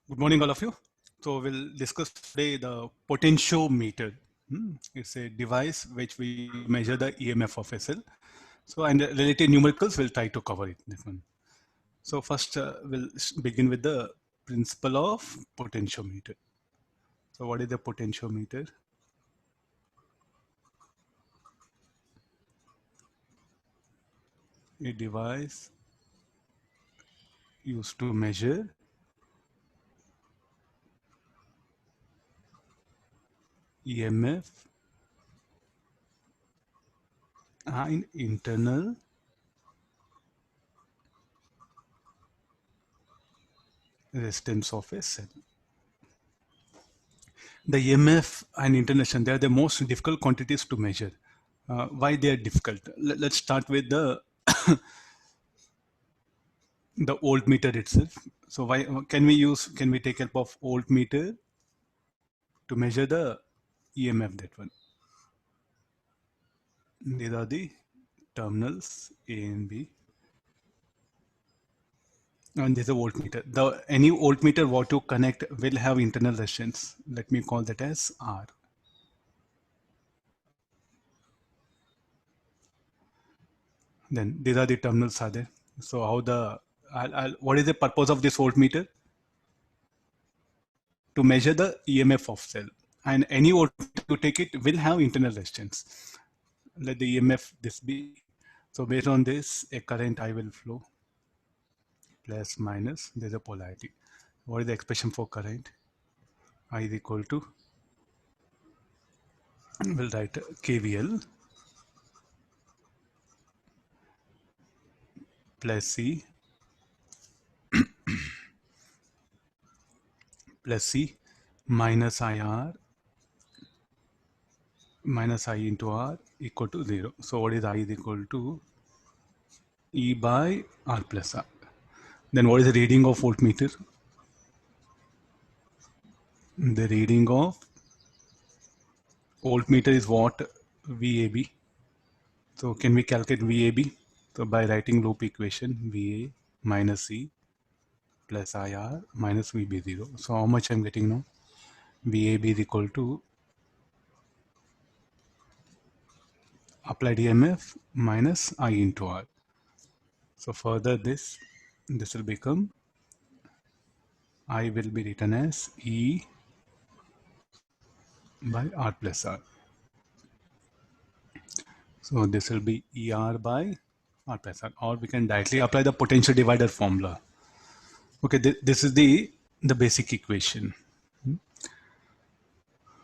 Good morning, all of you. So we'll discuss today the potentiometer. It's a device which we measure the EMF of a cell. So and the related numericals, we'll try to cover it. This one. So first, we'll begin with the principle of potentiometer. So what is the potentiometer? A device used to measure EMF and internal resistance of a cell. The EMF and international, they are the most difficult quantities to measure. Why they are difficult? Let's start with the voltmeter itself. So why can we take help of voltmeter to measure the EMF, that one? These are the terminals A and B, and there's a voltmeter. Any voltmeter what you connect will have internal resistance. Let me call that as R. Then these are the terminals are there. So how what is the purpose of this voltmeter? To measure the EMF of cell, and any voltmeter you take it will have internal resistance. Let the EMF this be. So based on this, a current I will flow, plus minus, there's a polarity. What is the expression for current? I is equal to, we'll write KVL plus C plus C minus IR minus I into R equal to 0. So what is I is equal to E by R plus R. Then what is the reading of voltmeter? The reading of voltmeter is what? VAB. So can we calculate VAB? So by writing loop equation, VA minus C plus IR minus VB0. So how much I'm getting now? VAB is equal to applied EMF minus I into R. So further this will become, I will be written as E by R plus R. So this will be ER by R plus R, or we can directly apply the potential divider formula. Okay, this is the basic equation.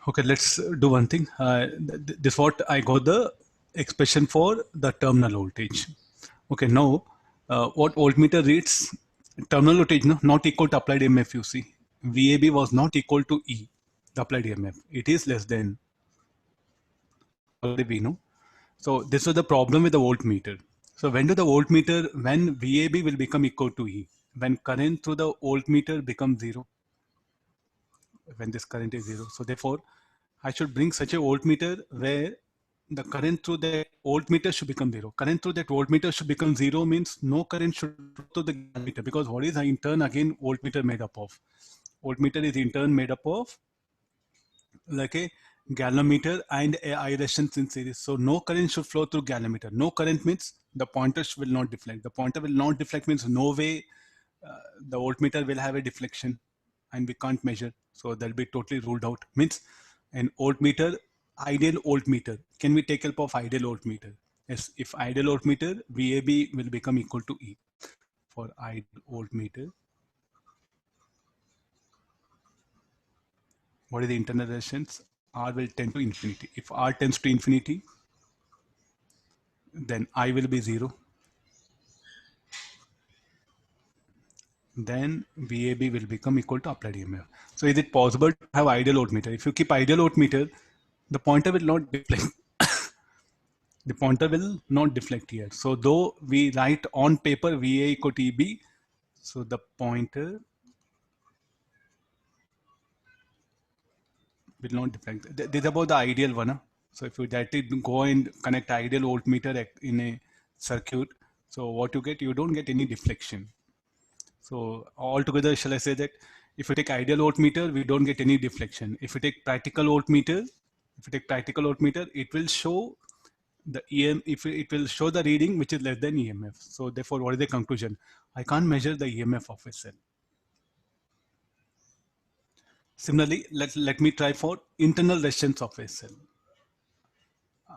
Okay, let's do one thing. This what I got the expression for the terminal voltage. Okay, now what voltmeter reads terminal voltage, no, not equal to applied EMF. You see, VAB was not equal to E, the applied EMF. It is less than, already we know. So this was the problem with the voltmeter. So when VAB will become equal to E? When current through the voltmeter becomes 0. When this current is 0. So therefore, I should bring such a voltmeter where the current through the voltmeter should become 0. Current through that voltmeter should become 0 means no current should flow to the meter, because what is in turn again voltmeter made up of? Voltmeter is in turn made up of like a galvanometer and a I resistance in series. So no current should flow through galvanometer. No current means the pointer will not deflect. The pointer will not deflect means no way the voltmeter will have a deflection, and we can't measure. So that'll be totally ruled out. Means an voltmeter, ideal voltmeter. Can we take help of ideal voltmeter? Yes, if ideal voltmeter, VAB will become equal to E. For ideal voltmeter, what is the internal resistance? R will tend to infinity. If R tends to infinity, then I will be 0. Then VAB will become equal to applied EMF. So is it possible to have ideal voltmeter? If you keep ideal voltmeter, the pointer will not deflect. The pointer will not deflect here. So though we write on paper VA equal to EB, so the pointer will not deflect. This is about the ideal one. Huh? So if you directly go and connect ideal voltmeter in a circuit, so what you get, you don't get any deflection. So altogether, shall I say that If you take ideal voltmeter, we don't get any deflection. If you take practical voltmeter, it will show the EM, if it will show the reading which is less than EMF. So therefore, what is the conclusion? I can't measure the EMF of a cell. Similarly, let me try for internal resistance of a cell.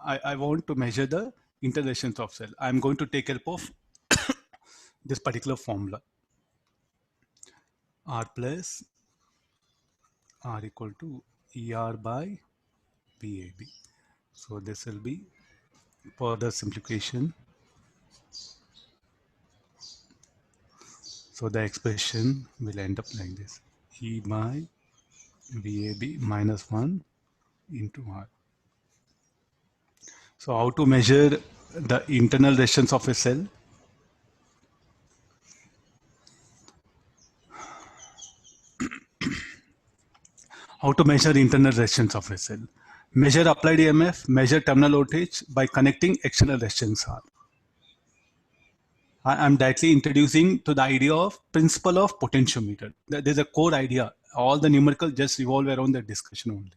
I want to measure the internal resistance of cell. I'm going to take help of this particular formula. R plus R equal to ER by VAB. So this will be further simplification. So the expression will end up like this: E by VAB minus 1 into R. So how to measure the internal resistance of a cell? How to measure internal resistance of a cell? Measure applied EMF, measure terminal voltage by connecting external resistance R. I am directly introducing to the idea of principle of potentiometer. There's a core idea. All the numerical just revolve around the discussion only.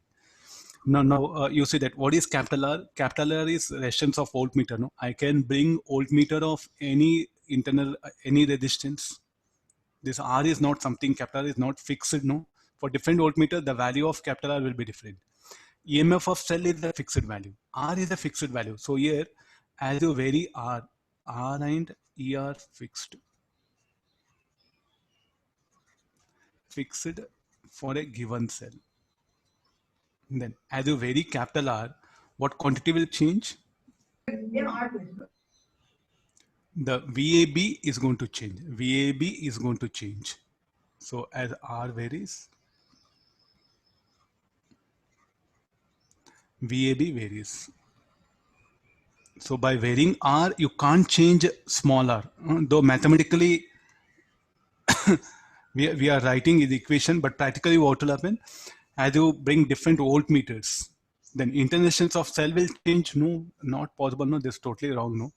Now you see that what is capital R? Capital R is resistance of voltmeter. No, I can bring voltmeter of any internal any resistance. This R is not something, capital R is not fixed. No, for different voltmeter, the value of capital R will be different. EMF of cell is a fixed value. R is a fixed value. So here, as you vary R and ER fixed for a given cell. Then as you vary capital R, what quantity will change? The VAB is going to change. VAB is going to change. So as R varies, VAB varies. So by varying R, you can't change small r. Though mathematically we are writing the equation, but practically what will happen? As you bring different voltmeters, then internal of cell will change. No, not possible. No, this is totally wrong. No.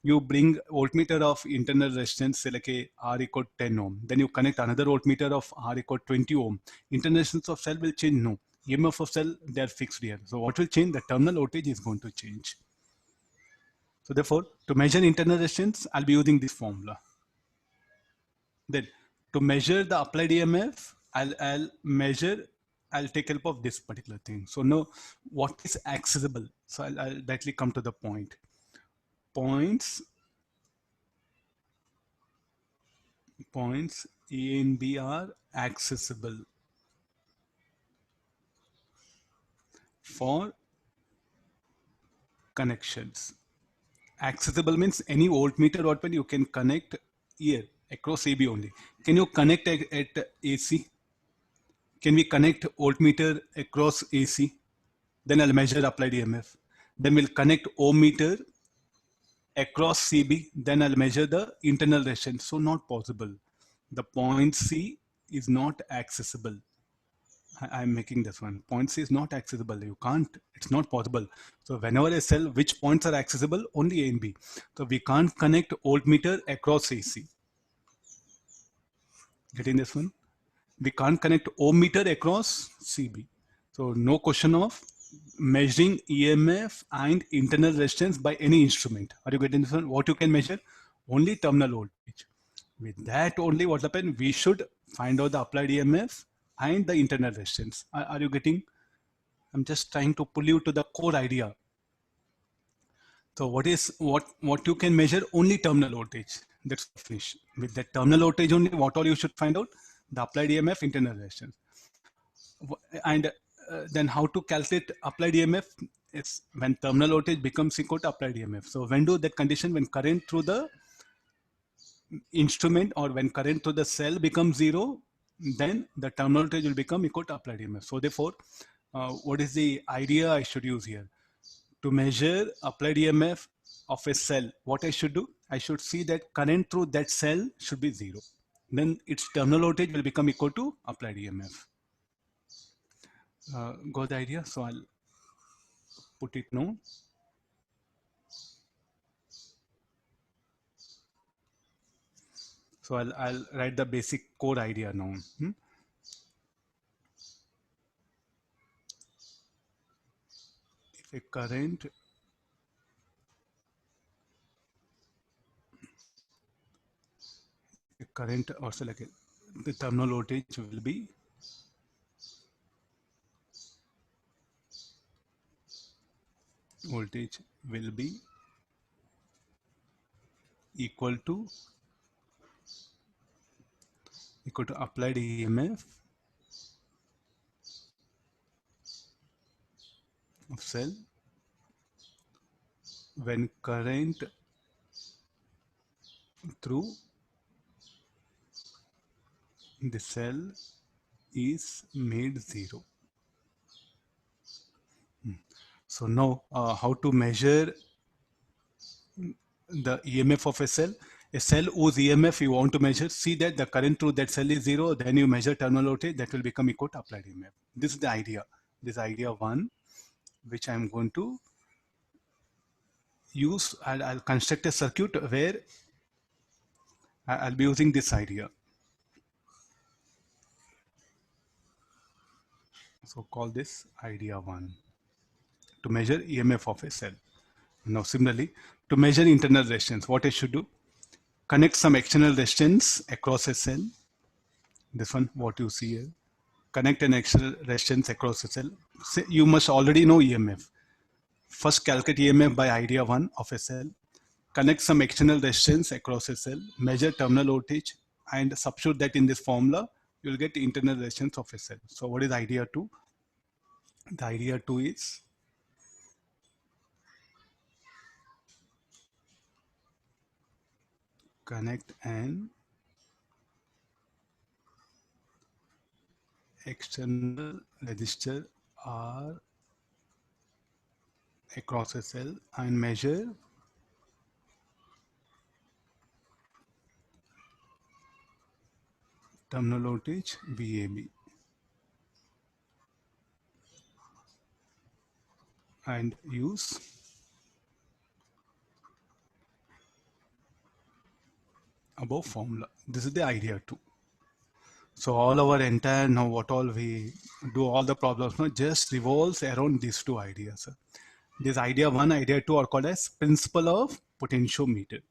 You bring voltmeter of internal resistance, say like a R equal 10 ohm. Then you connect another voltmeter of R equal 20 ohm. Internal resistance of cell will change. No. EMF of cell, they are fixed here. So what will change? The terminal voltage is going to change. So therefore, to measure internal resistance, I'll be using this formula. Then to measure the applied EMF, I'll take help of this particular thing. So now what is accessible? So I'll directly come to the point. Points A and B are accessible for connections. Accessible means any voltmeter or you can connect here across AB only. Can you connect at AC? Can we connect voltmeter across AC? Then I'll measure applied EMF. Then we'll connect ohm meter across CB. Then I'll measure the internal resistance. So not possible. The point C is not accessible. I'm making this one. Point C is not accessible. You can't, it's not possible. So whenever I cell, which points are accessible? Only A and B. So we can't connect voltmeter across AC. Getting this one? We can't connect ohm meter across CB. So no question of measuring EMF and internal resistance by any instrument. Are you getting this one? What you can measure? Only terminal voltage. With that only what happened? We should find out the applied EMF and the internal resistance. Are you getting? I'm just trying to pull you to the core idea. So what you can measure? Only terminal voltage. That's finished. With that terminal voltage only, what all you should find out? The applied EMF, internal resistance. And then how to calculate applied EMF is when terminal voltage becomes equal to applied EMF. So when do that condition? When current through the instrument or when current through the cell becomes zero, then the terminal voltage will become equal to applied EMF. So therefore, what is the idea I should use here? To measure applied EMF of a cell, what I should do? I should see that current through that cell should be zero. Then its terminal voltage will become equal to applied EMF. Got the idea? So I'll put it now. So I'll write the basic core idea now. a current also like the terminal voltage will be equal to applied EMF of cell when current through the cell is made zero. So now how to measure the EMF of a cell? A cell whose EMF you want to measure, see that the current through that cell is zero, then you measure terminal voltage, that will become equal to applied EMF. This is the idea. This idea one, which I'm going to use. I'll construct a circuit where I'll be using this idea. So call this idea one to measure EMF of a cell. Now similarly, to measure internal resistance, what I should do? Connect some external resistance across a cell. This one, what you see here. Connect an external resistance across a cell. Say you must already know EMF. First calculate EMF by idea one of a cell. Connect some external resistance across a cell. Measure terminal voltage and substitute that in this formula. You will get internal resistance of a cell. So what is idea two? The idea two is connect an external resistor R across a cell and measure terminal voltage VAB and use above formula. This is the idea two. So all our entire now what all we do all the problems now just revolves around these two ideas. This idea one, idea two are called as principle of potentiometer.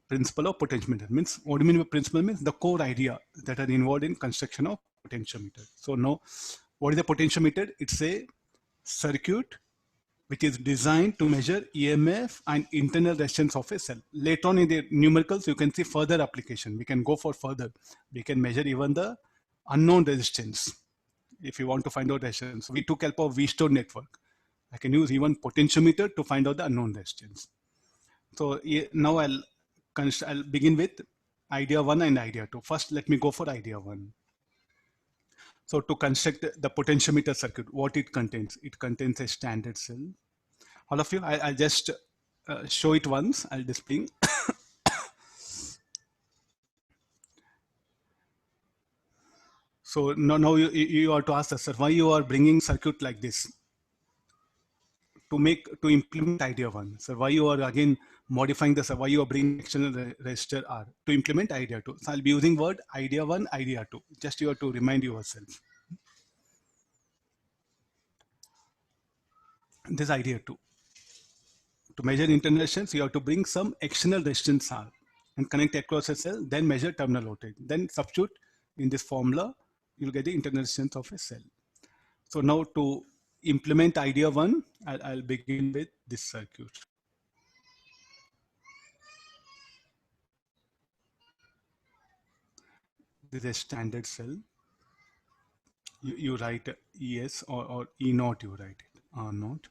Principle of potentiometer means, what do you mean by principle? Means the core idea that are involved in construction of potentiometer. So now what is a potentiometer? It's a circuit which is designed to measure EMF and internal resistance of a cell. Later on in the numericals, you can see further application. We can go for further. We can measure even the unknown resistance if you want to find out resistance. We took help of V-Store network. I can use even potentiometer to find out the unknown resistance. So now I'll begin with idea one and idea two. First, let me go for idea one. So to construct the potentiometer circuit, what it contains? It contains a standard cell. All of you, I'll just show it once. I'll display. So now you are to ask us, sir, why you are bringing circuit like this to implement idea one? So why you are again modifying this? Why you are bringing external resistor R to implement idea two? So I'll be using word idea one, idea two. Just you have to remind yourself. This idea two. To measure internal resistance, you have to bring some external resistance R and connect across a cell, then measure terminal voltage. Then substitute in this formula, you'll get the internal resistance of a cell. So now to implement idea one, I'll begin with this circuit. This is a standard cell. You write ES or E naught, you write it, R naught.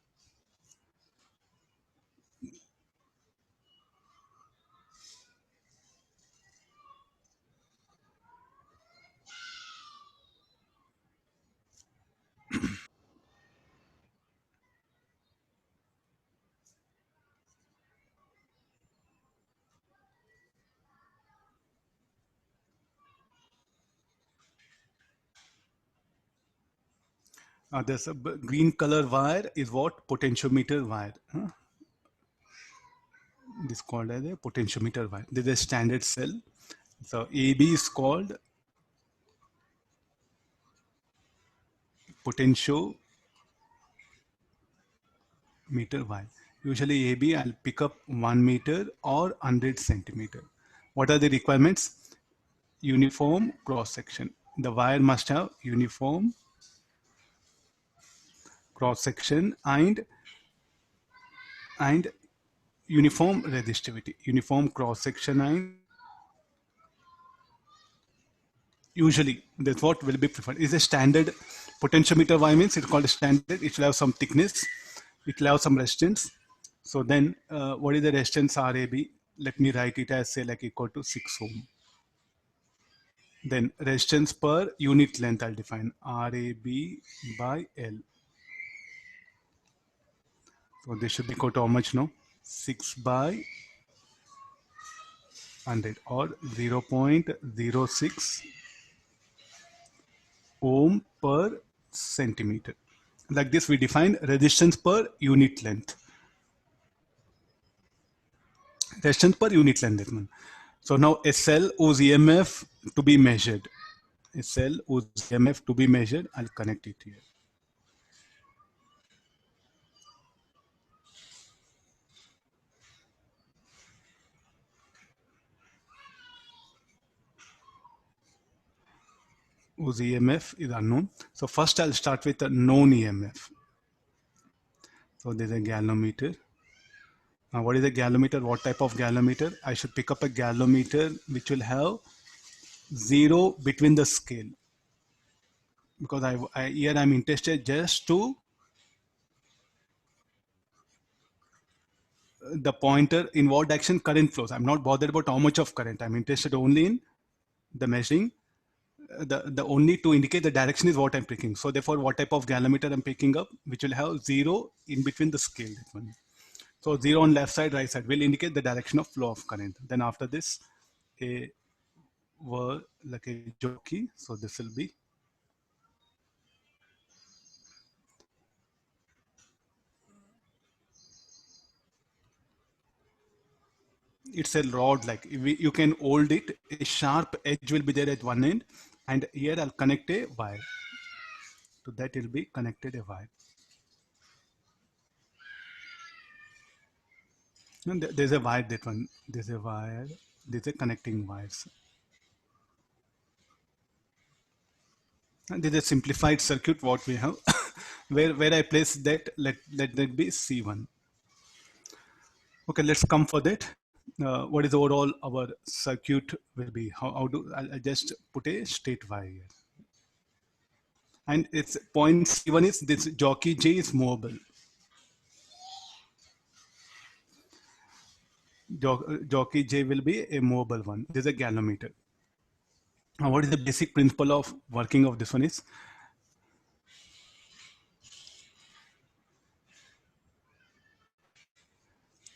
There's a green color wire is what? Potentiometer wire. This is called as a potentiometer wire. This is a standard cell. So AB is called potentiometer meter Y. Usually AB, I'll pick up 1 meter or 100 centimeter. What are the requirements? Uniform cross section. The wire must have uniform cross section and uniform resistivity. Uniform cross section and usually that's what will be preferred. Is a standard potentiometer Y means it's called a standard. It will have some thickness. It will have some resistance. So then what is the resistance RAB? Let me write it as say like equal to 6 ohm. Then resistance per unit length I'll define RAB by L. So this should be equal to how much now? 6 by 100 or 0.06 ohm per centimeter. Like this we define resistance per unit length. Resistance per unit length that one. So now SL whose EMF to be measured. SL whose EMF to be measured. I'll connect it here. Whose EMF is unknown. So first I'll start with a known EMF. So there's a galvanometer. Now what is a galvanometer? What type of galvanometer? I should pick up a galvanometer which will have 0 between the scale. Because here I'm interested just to the pointer in what direction current flows. I'm not bothered about how much of current. I'm interested only in the measuring. The only to indicate the direction is what I'm picking. So therefore, what type of galvanometer I'm picking up, which will have 0 in between the scale. So 0 on left side, right side will indicate the direction of flow of current. Then after this, a were like a jockey. So this will be it's a rod like you can hold it. A sharp edge will be there at one end, and here I'll connect a wire. To that will be connected a wire. And there's a wire that one. There's a wire. There's a connecting wires. And there's a simplified circuit what we have, where I place that. Let that be C1. Okay, let's come for that. What is overall our circuit will be? How do I just put a straight wire here? And its point C1 is this jockey J is movable. Jockey J will be a movable one. This is a galvanometer. Now, what is the basic principle of working of this one is?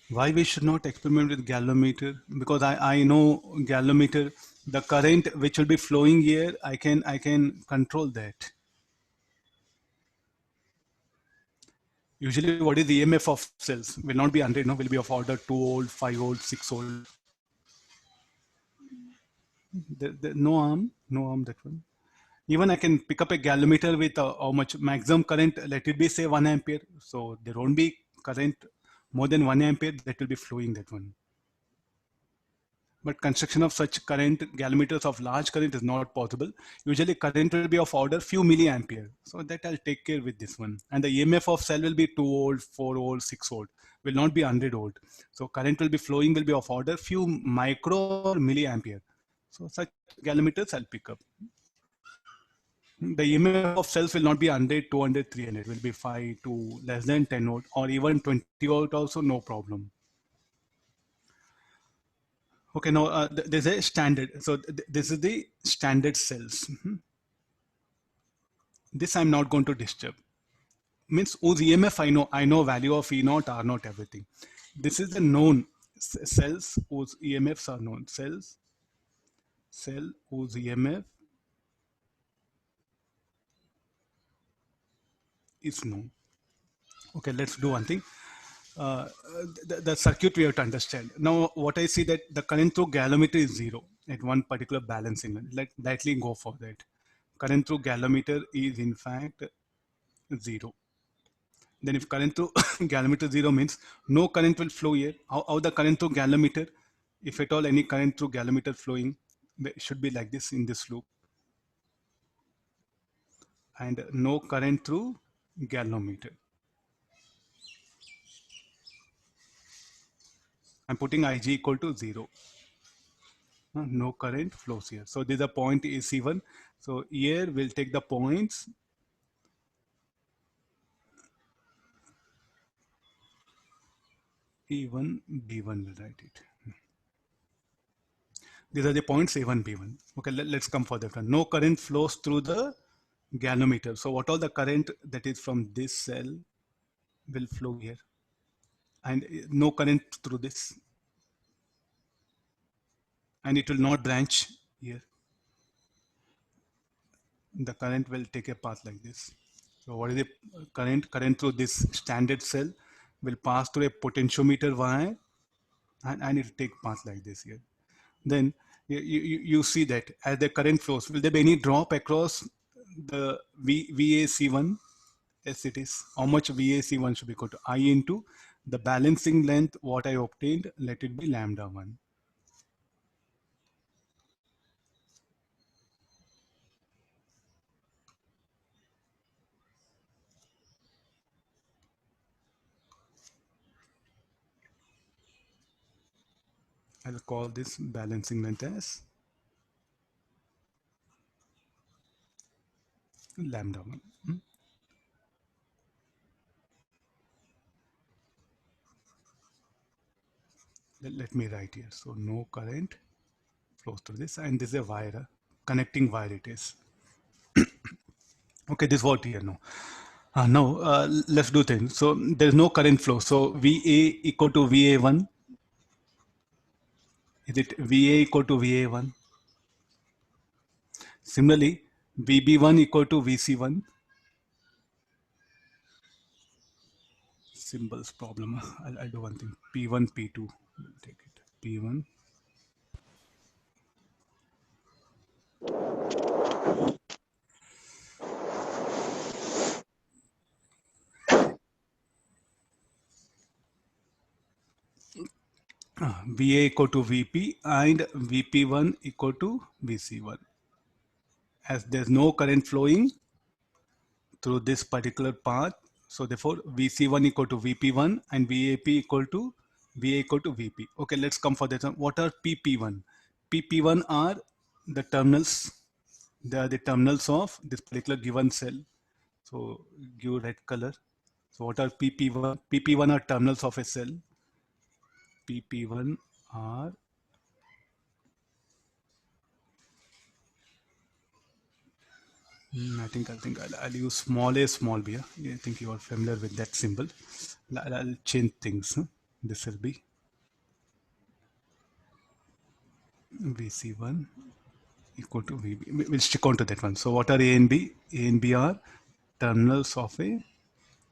Why we should not experiment with galvanometer? Because I know galvanometer, the current which will be flowing here, I can control that. Usually, what is the EMF of cells? Will not be 100, no, will be of order 2 volt, 5 volt, 6 volt. No arm, that one. Even I can pick up a galvanometer with how much maximum current, let it be say 1 ampere. So there won't be current more than 1 ampere that will be flowing that one. But construction of such current galvanometers of large current is not possible. Usually current will be of order few milliampere. So that I'll take care with this one. And the EMF of cell will be 2 volt, 4 volt, 6 volt. Will not be 100 volt. So current will be flowing will be of order few micro or milliampere. So such galvanometers I'll pick up. The EMF of cells will not be 100, 200, 300. Will be 5 to less than 10 volt or even 20 volt also, no problem. Okay, now there's a standard. So this is the standard cells. This I'm not going to disturb. Means whose EMF I know value of E naught, R naught, everything. This is the known cells whose EMFs are known. Cell whose EMF is known. Okay, let's do one thing. The circuit we have to understand. Now, what I see that the current through galvanometer is 0 at one particular balancing. Let lightly go for that. Current through galvanometer is in fact 0. Then if current through galvanometer 0 means no current will flow here. How the current through galvanometer, if at all any current through galvanometer flowing, should be like this in this loop. And no current through galvanometer. I'm putting Ig equal to 0. No current flows here. So this is a point AC1. So here we'll take the points E1, B1, we'll write it. These are the points A1, B1. Okay, let's come for that one. No current flows through the galvanometer. So what all the current that is from this cell will flow here. And no current through this. And it will not branch here. The current will take a path like this. So what is the current? Current through this standard cell will pass through a potentiometer wire and it will take path like this here. Then you see that as the current flows, will there be any drop across the VAC1? Yes, it is. How much VAC1 should be equal to I into the balancing length, what I obtained, let it be lambda 1. I'll call this balancing length as lambda 1. Let me write here. So no current flows through this, and this is a wire, connecting wire it is. Okay, this is what here now. Now let's do things. So there's no current flow. So VA equal to VA1. Is it VA equal to VA1? Similarly, VB1 equal to VC1. Symbols problem. I'll do one thing. P1, P2. We'll take it. P1. VA equal to VP and VP1 equal to VC1. As there's no current flowing through this particular path, so therefore VC1 equal to VP1 and VAP equal to VA equal to VP. Okay, let's come for that one. What are PP1? PP1 are the terminals. They are the terminals of this particular given cell. So give red color. So what are PP1? PP1 are terminals of a cell. PP1 are I think I'll use small a, small b. I think you are familiar with that symbol. I'll change things. This will be VC1 equal to VB. We'll stick on to that one. So what are A and B? A and B are terminals of a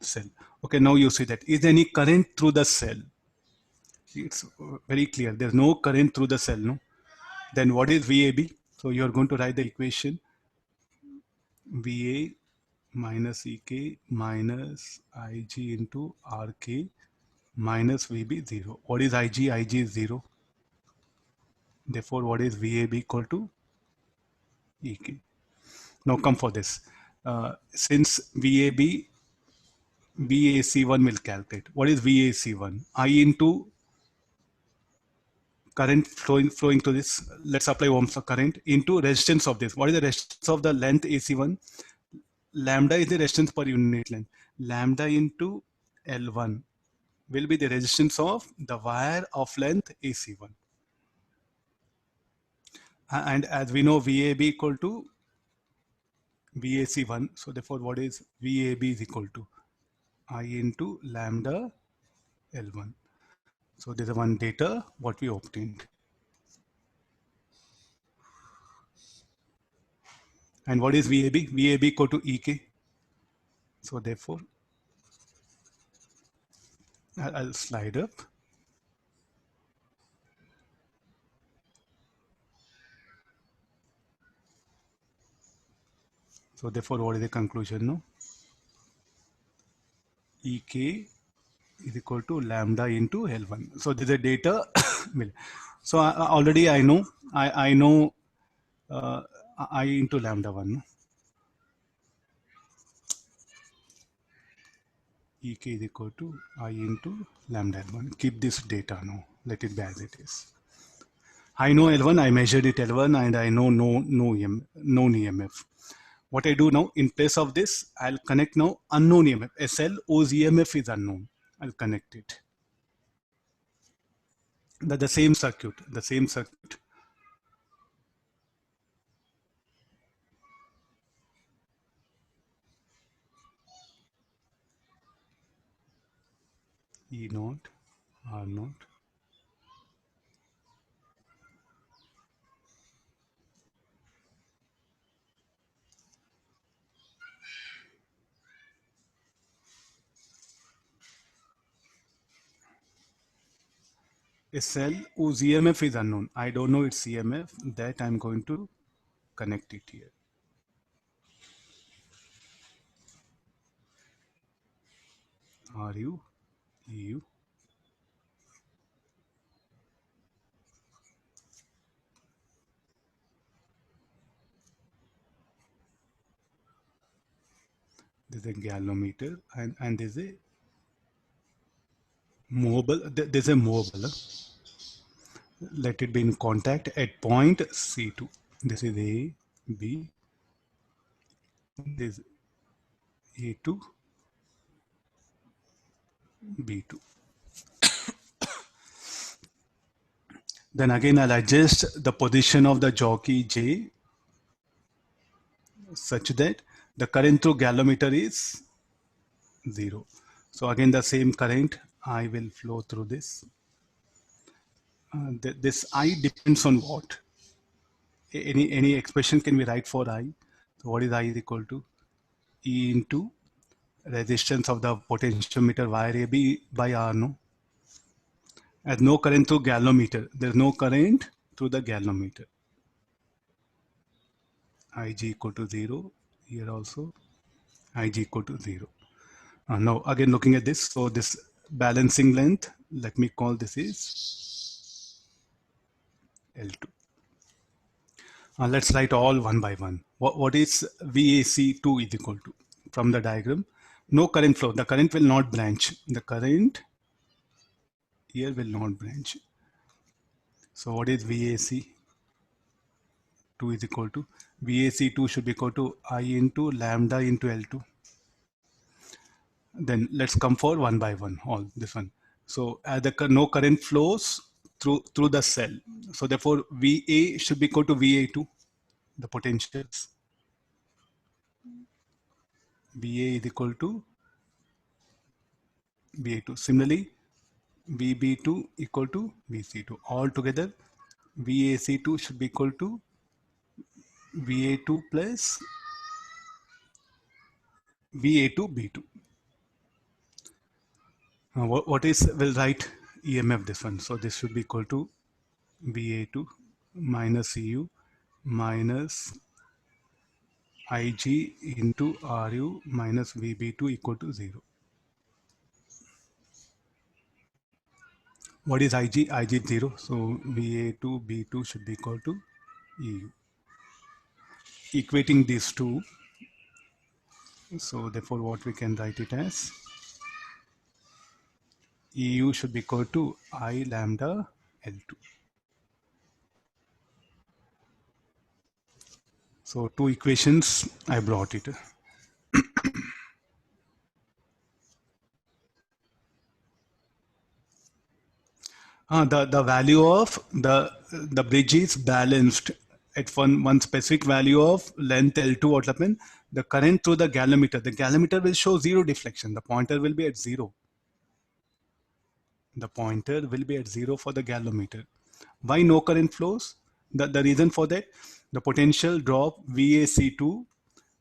cell. Okay, now you see that. Is there any current through the cell? It's very clear. There's no current through the cell, no? Then what is VAB? So you're going to write the equation VA minus EK minus IG into RK minus VB 0. What is IG? IG is 0. Therefore, what is VAB equal to EK? Now come for this. Since VAB, VAC1 will calculate. What is VAC1? I into current flowing to this. Let's apply Ohm's law current into resistance of this. What is the resistance of the length AC1? Lambda is the resistance per unit length. Lambda into L1 will be the resistance of the wire of length AC1. And as we know, VAB equal to VAC1. So therefore, what is VAB is equal to I into lambda L1. So this is one data what we obtained. And what is VAB? VAB equal to EK. So therefore, I'll slide up. So therefore, what is the conclusion now? Ek is equal to lambda into L1. So this is a data. So already I know, I know uh, I into lambda 1. Ek is equal to I into lambda L1. Keep this data now. Let it be as it is. I know L1, I measured it L1, and I know known EMF. What I do now, in place of this, I'll connect now unknown EMF. SL whose EMF is unknown. I'll connect it. The same circuit, the same circuit. E naught, R naught. SL whose EMF is unknown. I don't know its EMF. That I'm going to connect it here. RU, EU. There's a galvanometer and there's a mobile. There's a mobile. Let it be in contact at point C2. This is A, B. This is A2, B2. Then again, I'll adjust the position of the jockey J such that the current through galvanometer is 0. So again, the same current I will flow through this. This I depends on what? Any expression can be write for I. So what is I is equal to? E into resistance of the potentiometer wire AB by R, no? As no current through galvanometer. There's no current through the galvanometer. Ig equal to 0. Here also Ig equal to 0. Now again looking at this. So this balancing length, let me call this is L2. Let's write all one by one. What is VAC2 is equal to? From the diagram, no current flow. The current will not branch. The current here will not branch. So what is VAC? 2 is equal to VAC2 should be equal to I into lambda into L2. Then let's come for one by one, all this one. So as the no current flows through the cell. So therefore VA should be equal to VA2, the potentials. VA is equal to VA2. Similarly, VB2 equal to VC2. Altogether, VAC2 should be equal to VA2 plus VA2B2. What is, we'll write EMF this one. So this should be equal to VA2 minus EU minus IG into RU minus VB2 equal to 0. What is IG? IG is 0. So VA2, B2 should be equal to EU. Equating these two. So therefore what we can write it as EU should be equal to I lambda L2. So two equations I brought it. The value of the bridge is balanced at one specific value of length L2. What happen? The current through the galvanometer will show 0 deflection. The pointer will be at 0. The pointer will be at 0 for the galvanometer. Why no current flows? The reason for that, the potential drop VAC2,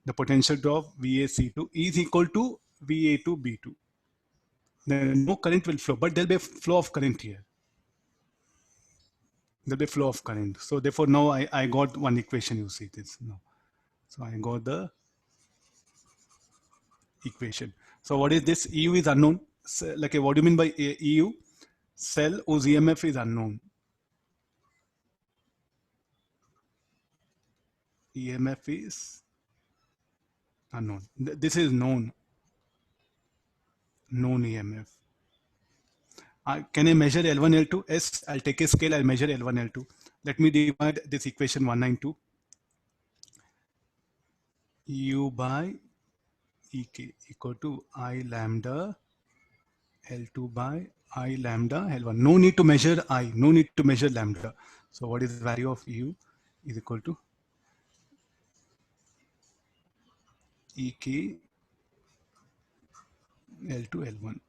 the potential drop VAC2 is equal to VA2B2. Then no current will flow, but there'll be a flow of current here. There'll be a flow of current. So therefore now I got one equation, you see this now. So I got the equation. So what is this? EU is unknown. So, like, what do you mean by EU? Cell whose EMF is unknown. EMF is unknown. This is known. Known EMF. Can I measure L1, L2? Yes, I'll take a scale, I'll measure L1, L2. Let me divide this equation 192. U by EK equal to I lambda L2 by I lambda L1. No need to measure I, no need to measure lambda. So what is the value of U is equal to EK L2, L1.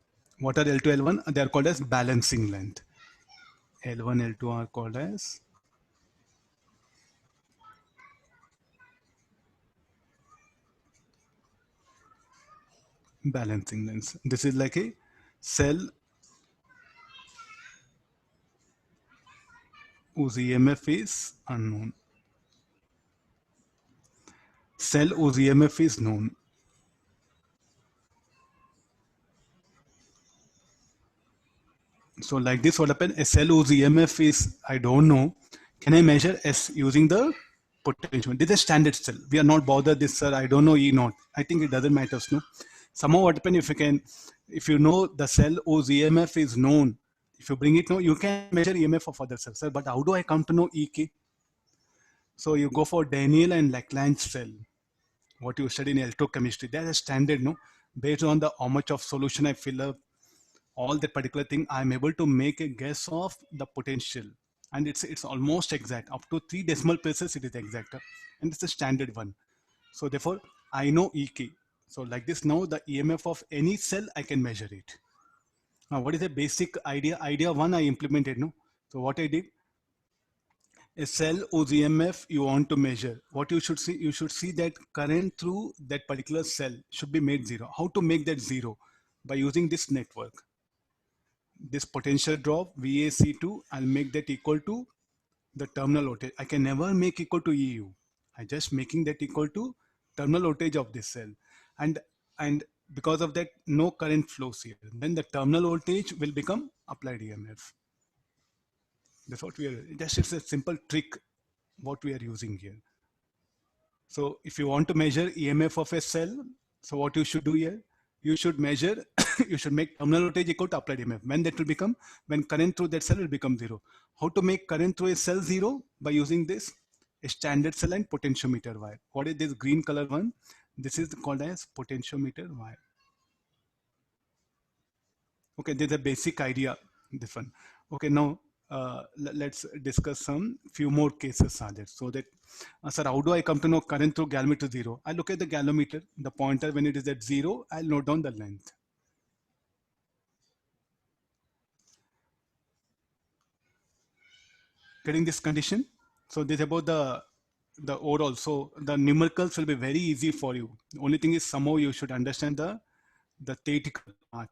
What are L2, L1? They are called as balancing length. L1, L2 are called as balancing lengths. This is like a cell whose EMF is unknown. Cell whose EMF is known. So like this, what happened? A cell whose EMF is, I don't know. Can I measure S using the potential? This is a standard cell. We are not bothered this, sir. I don't know E naught. I think it doesn't matter. No. Somehow what happened if you know the cell whose EMF is known, if you bring it now, you can measure EMF of other cells, sir. But how do I come to know EK? So you go for Daniel and Lagrange cell. What you study in electrochemistry, that's a standard, no? Based on the how much of solution I fill up, all that particular thing, I'm able to make a guess of the potential, and it's almost exact. Up to 3 decimal places it is exact, and it's a standard one. So therefore I know EK. So like this, now the EMF of any cell I can measure it. Now what is the basic idea one I implemented, no? So what I did, a cell whose EMF you want to measure, what you should see that current through that particular cell should be made zero. How to make that zero? By using this network. This potential drop VAC2, I'll make that equal to the terminal voltage. I can never make equal to EU. I just making that equal to terminal voltage of this cell. And because of that, no current flows here. Then the terminal voltage will become applied EMF. That's what we are, that's just a simple trick what we are using here. So if you want to measure EMF of a cell, so what you should do here, you should measure, you should make terminal voltage equal to applied EMF. When that will become, when current through that cell will become zero. How to make current through a cell zero? By using this a standard cell and potentiometer wire. What is this green color one? This is called as potentiometer wire. Okay, there's a basic idea, this one. Okay, now let's discuss some few more cases are there. So that, sir, how do I come to know current through galvanometer zero? I look at the galvanometer, the pointer when it is at zero, I'll note down the length. Getting this condition? So this is about the overall. So the numericals will be very easy for you. The only thing is somehow you should understand the theoretical part.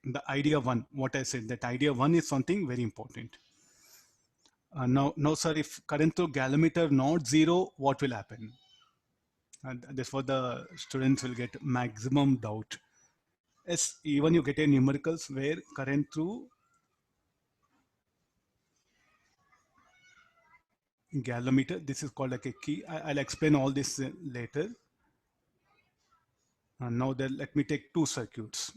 The idea one, what I said, that idea one is something very important. Now, sir, if current through galvanometer not zero, what will happen? And that's what the students will get maximum doubt. Yes, even you get a numericals where current through galvanometer, this is called like a key. I'll explain all this later. Now then, let me take two circuits.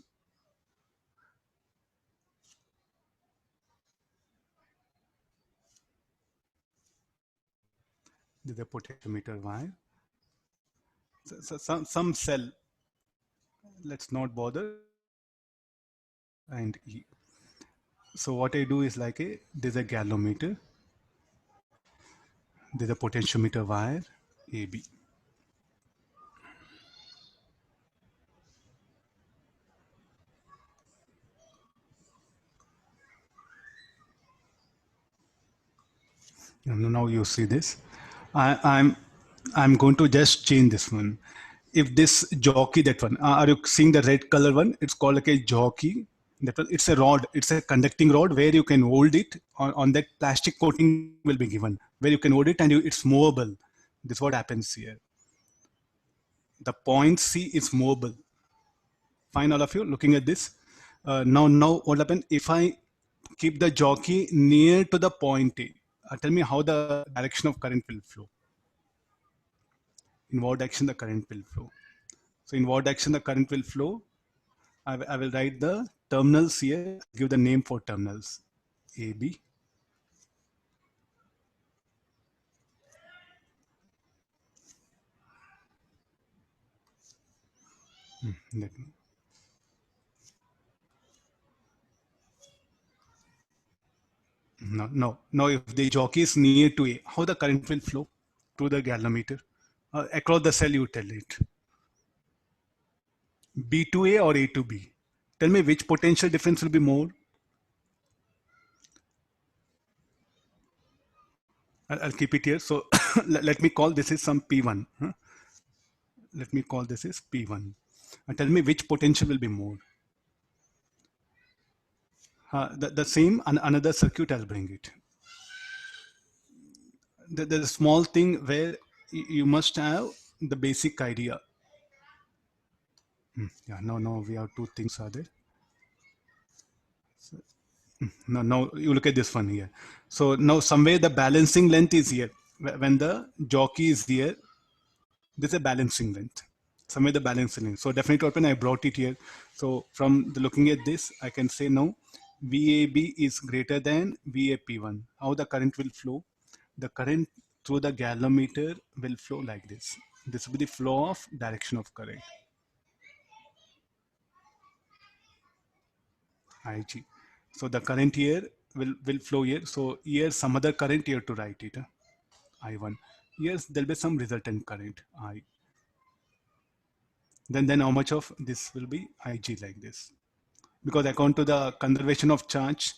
This is a potentiometer wire. So some cell, let's not bother, and E. So what I do is like there's a galvanometer, there's a potentiometer wire, AB. And now you see this. I'm going to just change this one. If this jockey, that one, are you seeing the red color one? It's called like a jockey. That one, it's a rod. It's a conducting rod where you can hold it on that plastic coating will be given where you can hold it and it's movable. This is what happens here. The point C is movable. Fine, all of you looking at this. Now what happen if I keep the jockey near to the point A? Tell me how the direction of current will flow. In what direction the current will flow? So in what direction the current will flow? I will write the terminals here. Give the name for terminals. A, B. Let me. No. If the jockey is near to A, how the current will flow through the galvanometer? Across the cell, you tell it. B to A or A to B? Tell me which potential difference will be more. I'll keep it here. So let me call this is some P1. Huh? Let me call this is P1. And tell me which potential will be more. The same, another circuit, I'll bring it. There's a small thing where you must have the basic idea. Yeah, no, we have two things are there. So, now you look at this one here. So now somewhere the balancing length is here. When the jockey is here, this is a balancing length. Somewhere the balancing length. So definitely open, I brought it here. So from the looking at this, I can say now VAB is greater than VAP1. How the current will flow? The current through the galvanometer will flow like this. This will be the flow of direction of current. IG. So the current here will flow here. So here some other current here to write it. I1. Yes, there'll be some resultant current I. Then how much of this will be IG like this? Because according to the conservation of charge,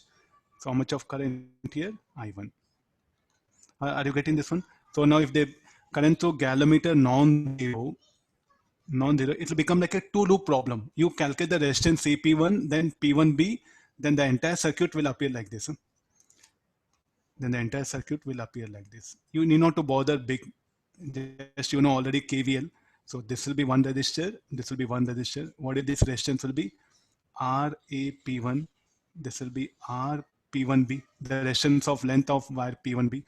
so how much of current here? I1. Are you getting this one? So now if the current through galvanometer non-zero, it will become like a two-loop problem. You calculate the resistance AP1, then P1B, then the entire circuit will appear like this. Then the entire circuit will appear like this. You need not to bother big, just already KVL. So this will be one resistor, this will be one resistor. What if this resistance will be RAP1, this will be RP1B, the resistance of length of wire P1B.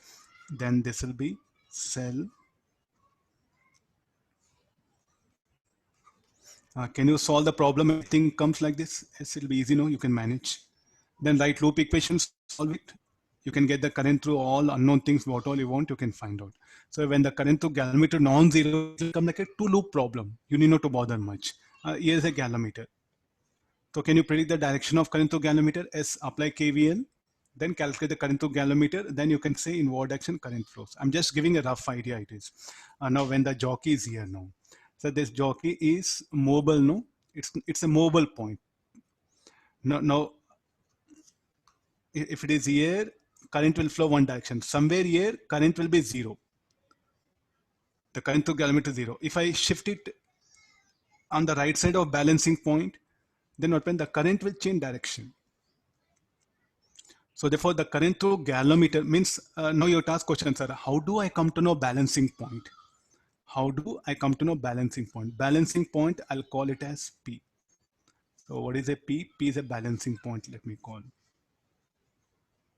Then this will be cell. Can you solve the problem? Everything comes like this. Yes, it'll be easy, no? You can manage. Then write loop equations, solve it. You can get the current through all unknown things, what all you want, you can find out. So when the current through galvanometer non-zero, it will come like a two-loop problem. You need not to bother much. Here's a galvanometer. So can you predict the direction of current through galvanometer? Yes, apply KVL, then calculate the current through galvanometer. Then you can say in what direction current flows. I'm just giving a rough idea it is. Now when the jockey is here now. So this jockey is mobile, no? It's a mobile point. Now, if it is here, current will flow one direction. Somewhere here, current will be zero. The current through galvanometer is zero. If I shift it on the right side of balancing point, then what happens? The current will change direction. So therefore, the current through galvanometer means, now your task question, sir, how do I come to know balancing point? How do I come to know balancing point? Balancing point, I'll call it as P. So what is a P? P is a balancing point, let me call.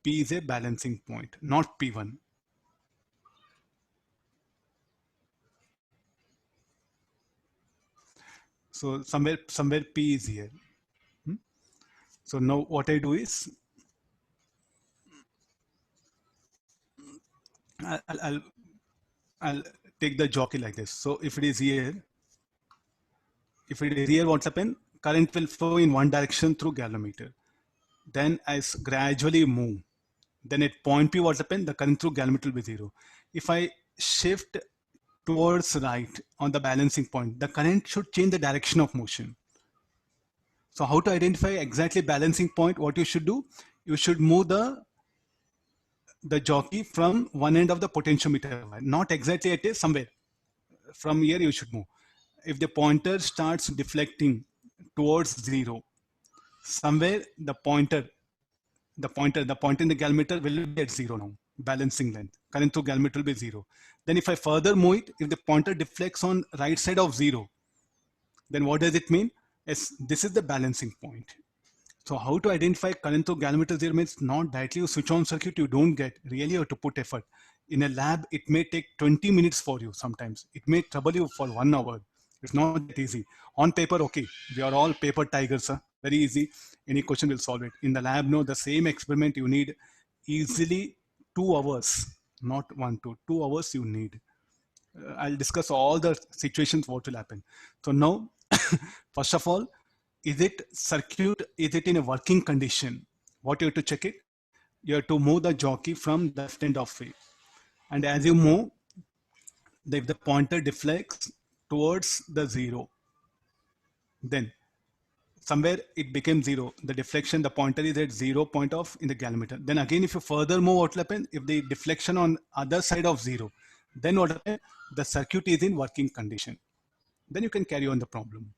P is a balancing point, not P1. So somewhere P is here. So now what I do is, I'll take the jockey like this. So if it is here, what's happen? Current will flow in one direction through galvanometer. Then as gradually move, then at point P, what's happen? The current through galvanometer will be zero. If I shift towards right on the balancing point, the current should change the direction of motion. So how to identify exactly balancing point? What you should do? You should move the jockey from one end of the potentiometer, not exactly at it, somewhere. From here you should move. If the pointer starts deflecting towards zero, somewhere the pointer in the galvanometer will be at zero now, balancing length. Current through galvanometer will be zero. Then if I further move it, if the pointer deflects on right side of zero, then what does it mean? Yes, this is the balancing point. So how to identify current through galvanometer zero means not directly you switch on circuit, you don't get. Really you have to put effort. In a lab, it may take 20 minutes for you sometimes. It may trouble you for 1 hour. It's not that easy. On paper, okay, we are all paper tigers, huh? Very easy. Any question will solve it. In the lab, no, the same experiment you need easily 2 hours, not 2 hours you need. I'll discuss all the situations what will happen. So now, first of all, is it circuit? Is it in a working condition? What you have to check it? You have to move the jockey from the left end of way, and as you move, if the pointer deflects towards the zero, then somewhere it became zero. The deflection, the pointer is at 0 point of in the galvanometer. Then again, if you further move, what will happen? If the deflection on other side of zero, then what happen? The circuit is in working condition. Then you can carry on the problem.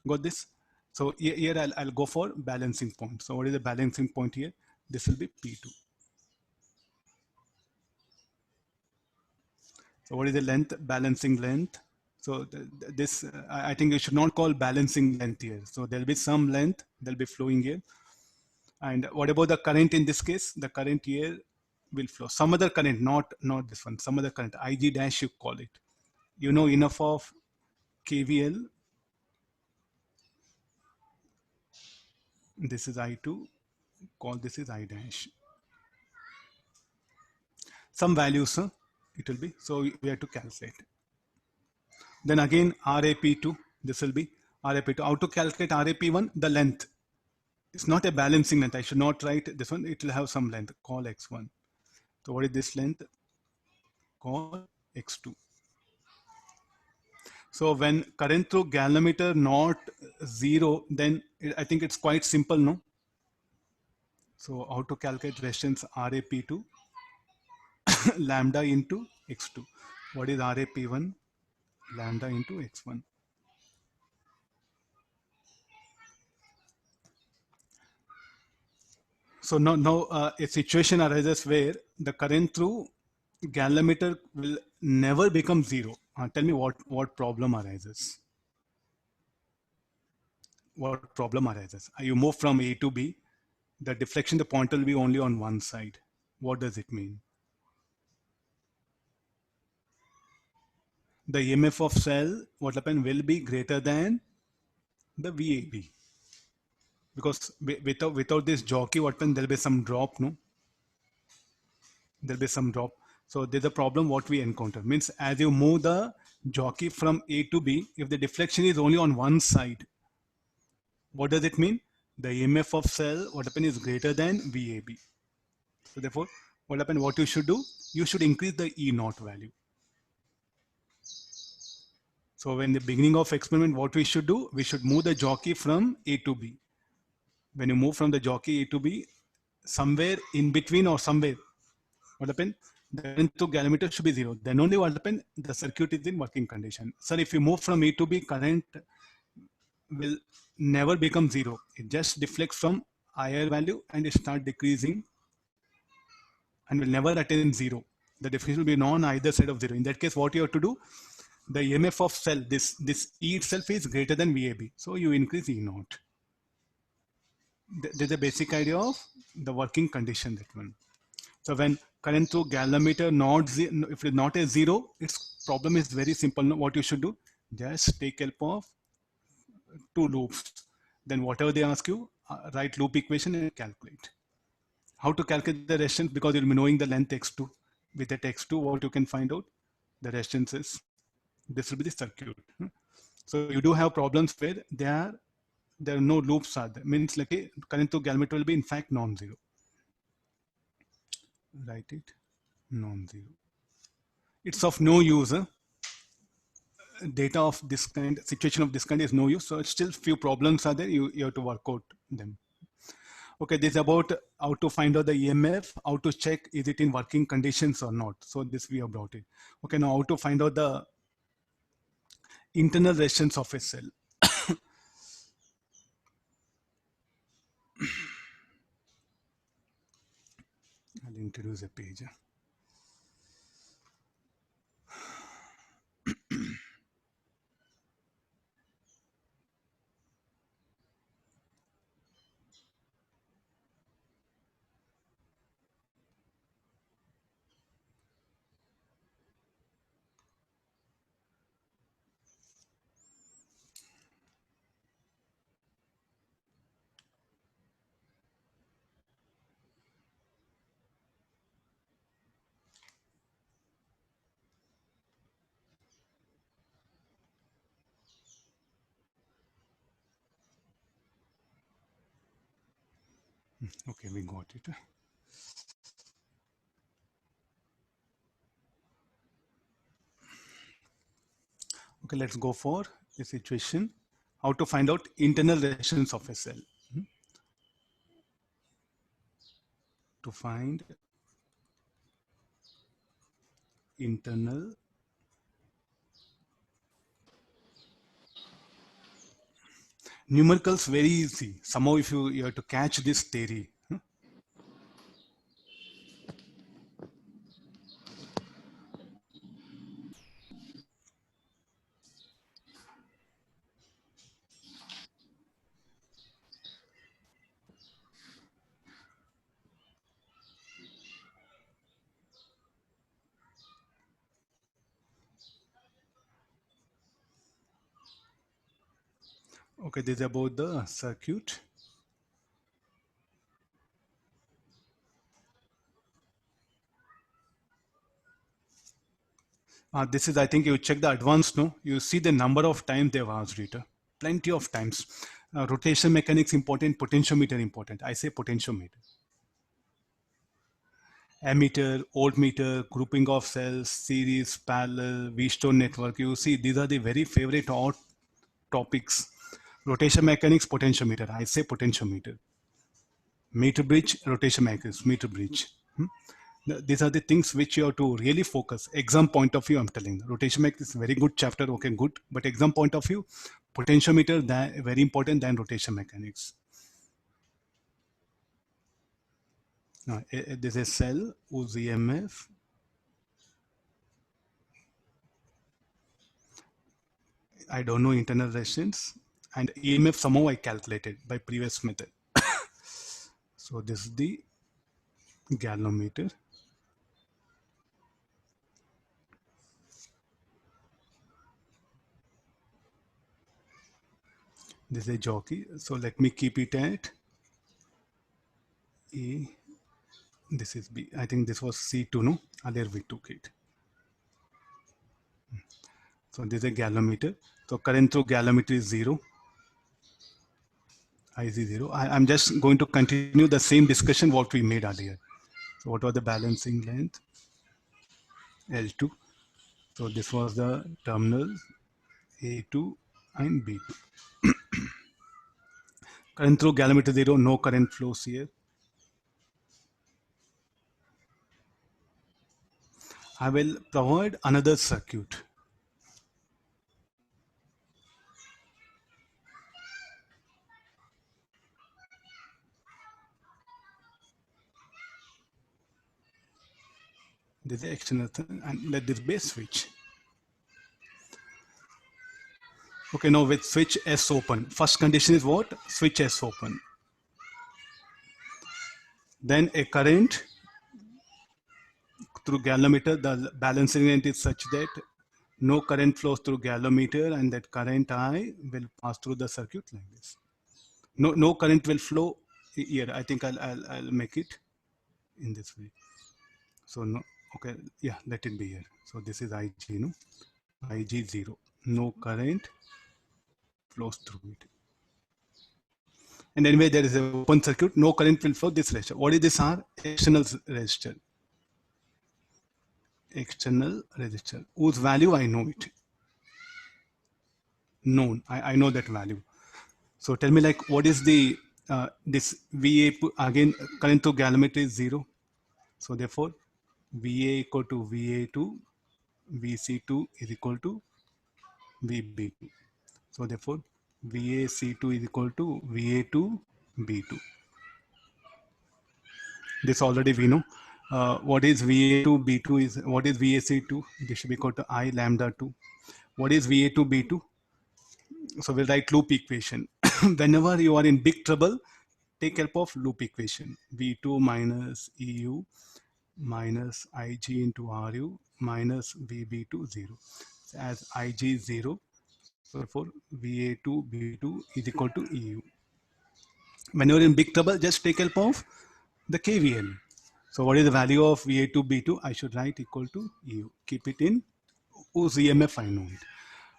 Got this? So here I'll go for balancing point. So what is the balancing point here? This will be P2. So what is the length? Balancing length. So this, I think you should not call balancing length here. So there'll be some length, there'll be flowing here. And what about the current in this case? The current here will flow. Some other current, not this one, some other current, IG dash you call it. You know enough of KVL. This is I2, call this is I dash. Some values, huh? It will be. So we have to calculate. Then again RAP2, this will be RAP2. How to calculate RAP1? The length. It's not a balancing length. I should not write this one. It will have some length. Call X1. So what is this length? Call X2. So when current through galvanometer not zero, then I think it's quite simple, no? So how to calculate resistance RAP2 lambda into X2. What is RAP1? Lambda into X1. So now a situation arises where the current through galvanometer will never become zero. Tell me what problem arises. What problem arises? You move from A to B. The deflection, the pointer will be only on one side. What does it mean? The EMF of cell, what happen, will be greater than the VAB. Because without this jockey, what happen, there'll be some drop, no? There'll be some drop. So there's a problem what we encounter. Means as you move the jockey from A to B, if the deflection is only on one side, what does it mean? The EMF of cell, what happen, is greater than VAB. So therefore, what happen, what you should do? You should increase the E naught value. So in the beginning of experiment, what we should do? We should move the jockey from A to B. When you move from the jockey A to B, somewhere in between or somewhere, what happened? The current to galvanometer should be zero. Then only what happened? The circuit is in working condition. Sir, if you move from A to B, current will never become zero. It just deflects from higher value and it start decreasing and will never attain zero. The deflection will be on either side of zero. In that case, what you have to do? The EMF of cell, this E itself is greater than VAB. So you increase E naught. There's a basic idea of the working condition, that one. So when current through galvanometer not if it's not a zero, its problem is very simple. What you should do? Just take help of two loops. Then whatever they ask you, write loop equation and calculate. How to calculate the resistance? Because you'll be knowing the length x2. With that x2, what you can find out? The resistance is, this will be the circuit. So you do have problems where there are no loops are there. Means like a current through galvanometer will be in fact non-zero. Write it non-zero. It's of no use. Data of this kind, situation of this kind is no use. So still few problems are there. You have to work out them. Okay, this is about how to find out the EMF, how to check is it in working conditions or not. So this we have brought it. Okay, now how to find out the internal resistance of a cell. I'll introduce a page. Okay, we got it. Okay, let's go for the situation. How to find out internal resistance of a cell. To find internal numericals very easy. Somehow if you have to catch this theory. Okay, this is about the circuit. This is, I think you check the advanced, no? You see the number of times they've asked it. Plenty of times. Rotation mechanics important, potentiometer important. I say potentiometer. Ammeter, voltmeter, grouping of cells, series, parallel, Wheatstone network. You see, these are the very favorite topics. Rotation mechanics, potentiometer. I say potentiometer. Meter bridge, rotation mechanics, meter bridge. These are the things which you have to really focus. Exam point of view, I'm telling. Rotation mechanics is a very good chapter. Okay, good. But exam point of view, potentiometer very important than rotation mechanics. Now, this is cell whose EMF I don't know internal resistance, and EMF somehow I calculated by previous method. So this is the galvanometer. This is a jockey. So let me keep it at A. This is B. I think this was C2, no? Earlier we took it. So this is a galvanometer. So current through galvanometer is 0. IC 0. I'm just going to continue the same discussion what we made earlier. So what was the balancing length? L2. So this was the terminal A2 and B2. Current through galvanometer 0, no current flows here. I will provide another circuit. This is external thing, and let this be a switch. Okay, now with switch S open. First condition is what? Switch S open. Then a current through galvanometer, the balancing length is such that no current flows through galvanometer, and that current I will pass through the circuit like this. No current will flow here. I think I'll make it in this way. So no, okay, yeah, let it be here. So this is IG, no, IG 0. No current flows through it. And anyway, there is a open circuit. No current will flow this resistor. What is this R? External resistor. External resistor whose value I know it. Known. I know that value. So tell me, like, what is the this VA again? Current to galvanometer is 0. So therefore, VA equal to VA2, VC2 is equal to VB2. So therefore, VAC2 is equal to VA2 B2. This already we know. What is VA2 B2 is what is VAC2? This should be equal to I lambda 2. What is VA2 B2? So we'll write loop equation. Whenever you are in big trouble, take help of loop equation. V2 minus EU minus IG into RU minus VB2 0. As IG 0, so therefore VA2 B2 is equal to EU. When you're in big trouble, just take help of the KVL. So what is the value of VA2 B2? I should write equal to EU. Keep it in whose EMF I know it.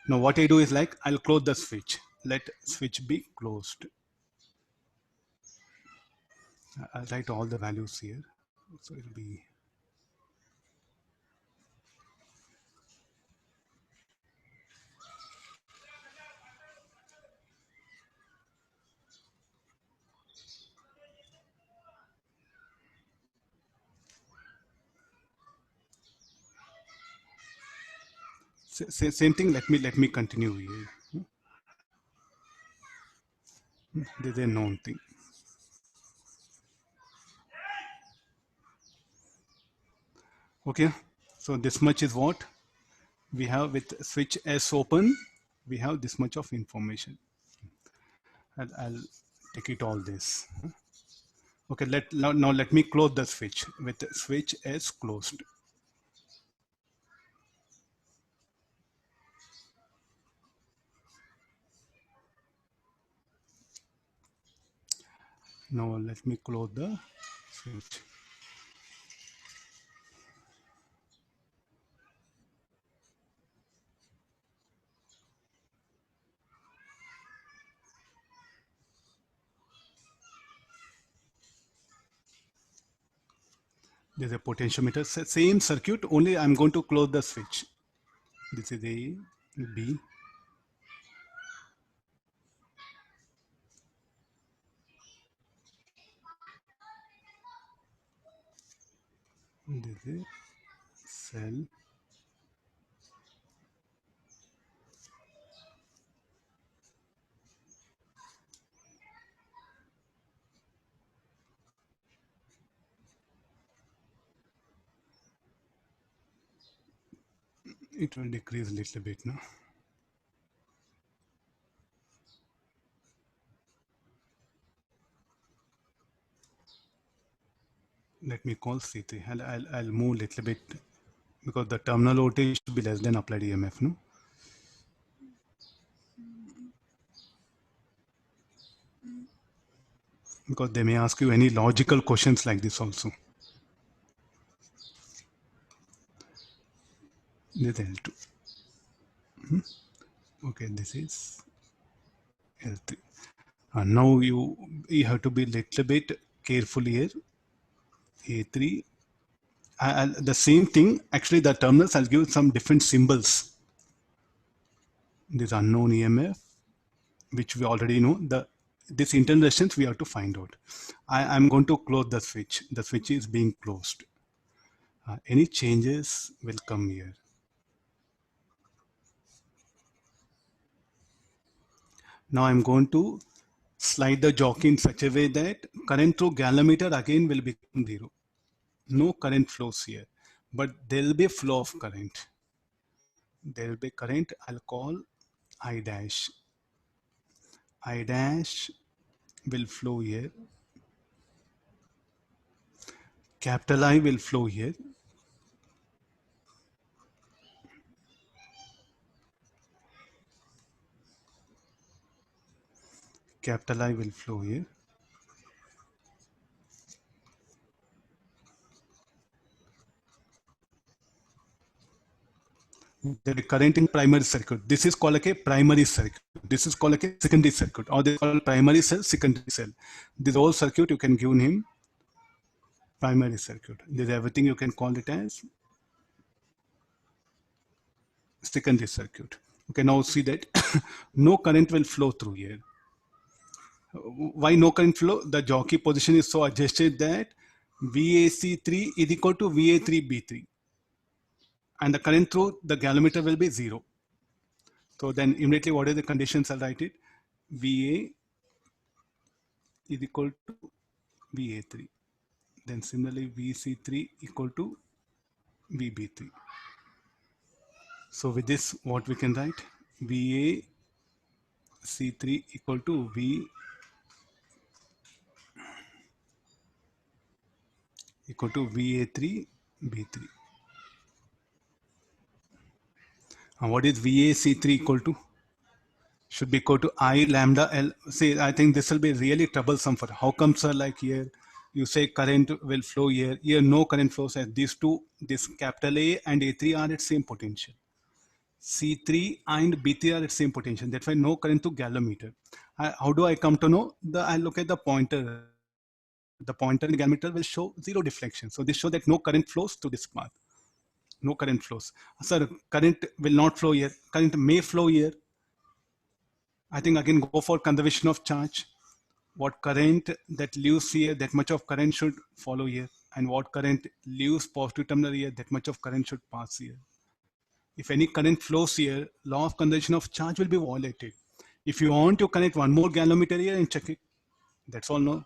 Now what I do is like I'll close the switch. Let switch be closed. I'll write all the values here. So it'll be same thing. Let me continue here. This is a known thing. Okay. So this much is what we have with switch S open. We have this much of information. I'll take it all this. Okay. Now let me close the switch with switch S closed. Now let me close the switch. There's a potentiometer, same circuit, only I'm going to close the switch. This is A, B. This is cell. It will decrease a little bit now. Let me call C3. I'll move a little bit because the terminal voltage should be less than applied EMF, no? Because they may ask you any logical questions like this also. This is L2. Okay, this is L3. Now you have to be a little bit careful here. A3. The same thing, actually the terminals, I'll give some different symbols. This unknown EMF, which we already know. This internal resistance we have to find out. I'm going to close the switch. The switch is being closed. Any changes will come here. Now I'm going to slide the jockey in such a way that current through galvanometer again will become zero. No current flows here, but there will be a flow of current. There will be current, I'll call I dash. I dash will flow here. Capital I will flow here. Capital I will flow here. The current in primary circuit. This is called like a primary circuit. This is called like a secondary circuit, or they call primary cell, secondary cell. This whole circuit you can give him primary circuit. This is everything you can call it as secondary circuit. Okay, now see that no current will flow through here. Why no current flow? The jockey position is so adjusted that VAC3 is equal to VA3B3. And the current through the galvanometer will be zero. So then immediately what are the conditions? I'll write it. VA is equal to VA3. Then similarly VC3 equal to VB3. So with this, what we can write? VA C3 equal to V equal to VA3 B3. And what is VAC3 equal to? Should be equal to I lambda L. See, I think this will be really troublesome for how come, sir, like here you say current will flow here. Here no current flows as these two, this capital A and A3 are at same potential. C3 and B3 are at same potential. That's why no current to galvanometer. How do I come to know? I look at the pointer. The pointer in the galvanometer will show zero deflection. So this shows that no current flows through this path. No current flows. Sir, current will not flow here. Current may flow here. I think again go for conservation of charge. What current that leaves here, that much of current should follow here. And what current leaves positive terminal here, that much of current should pass here. If any current flows here, law of conservation of charge will be violated. If you want to connect one more galvanometer here and check it, that's all. No.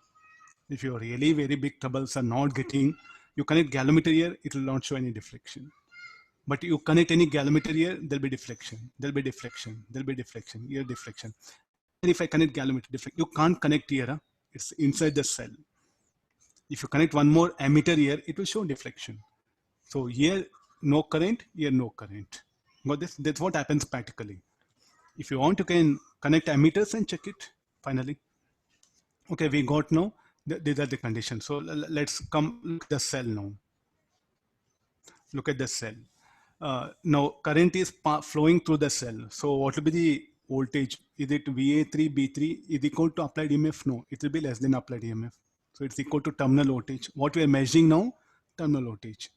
If you're really very big troubles are not getting, you connect galvanometer here, it will not show any deflection. But you connect any galvanometer here, there'll be deflection, there'll be deflection, there'll be deflection, here deflection. And if I connect galvanometer, deflection, you can't connect here, huh? It's inside the cell. If you connect one more ammeter here, it will show deflection. So here, no current, here no current. Got this? That's what happens practically. If you want, you can connect ammeters and check it finally. Okay, we got now, these are the conditions. So let's come look at the cell now. Look at the cell. Now current is flowing through the cell. So what will be the voltage? Is it VA3, B3 is equal to applied EMF? No, it will be less than applied EMF. So it's equal to terminal voltage. What we are measuring now? Terminal voltage.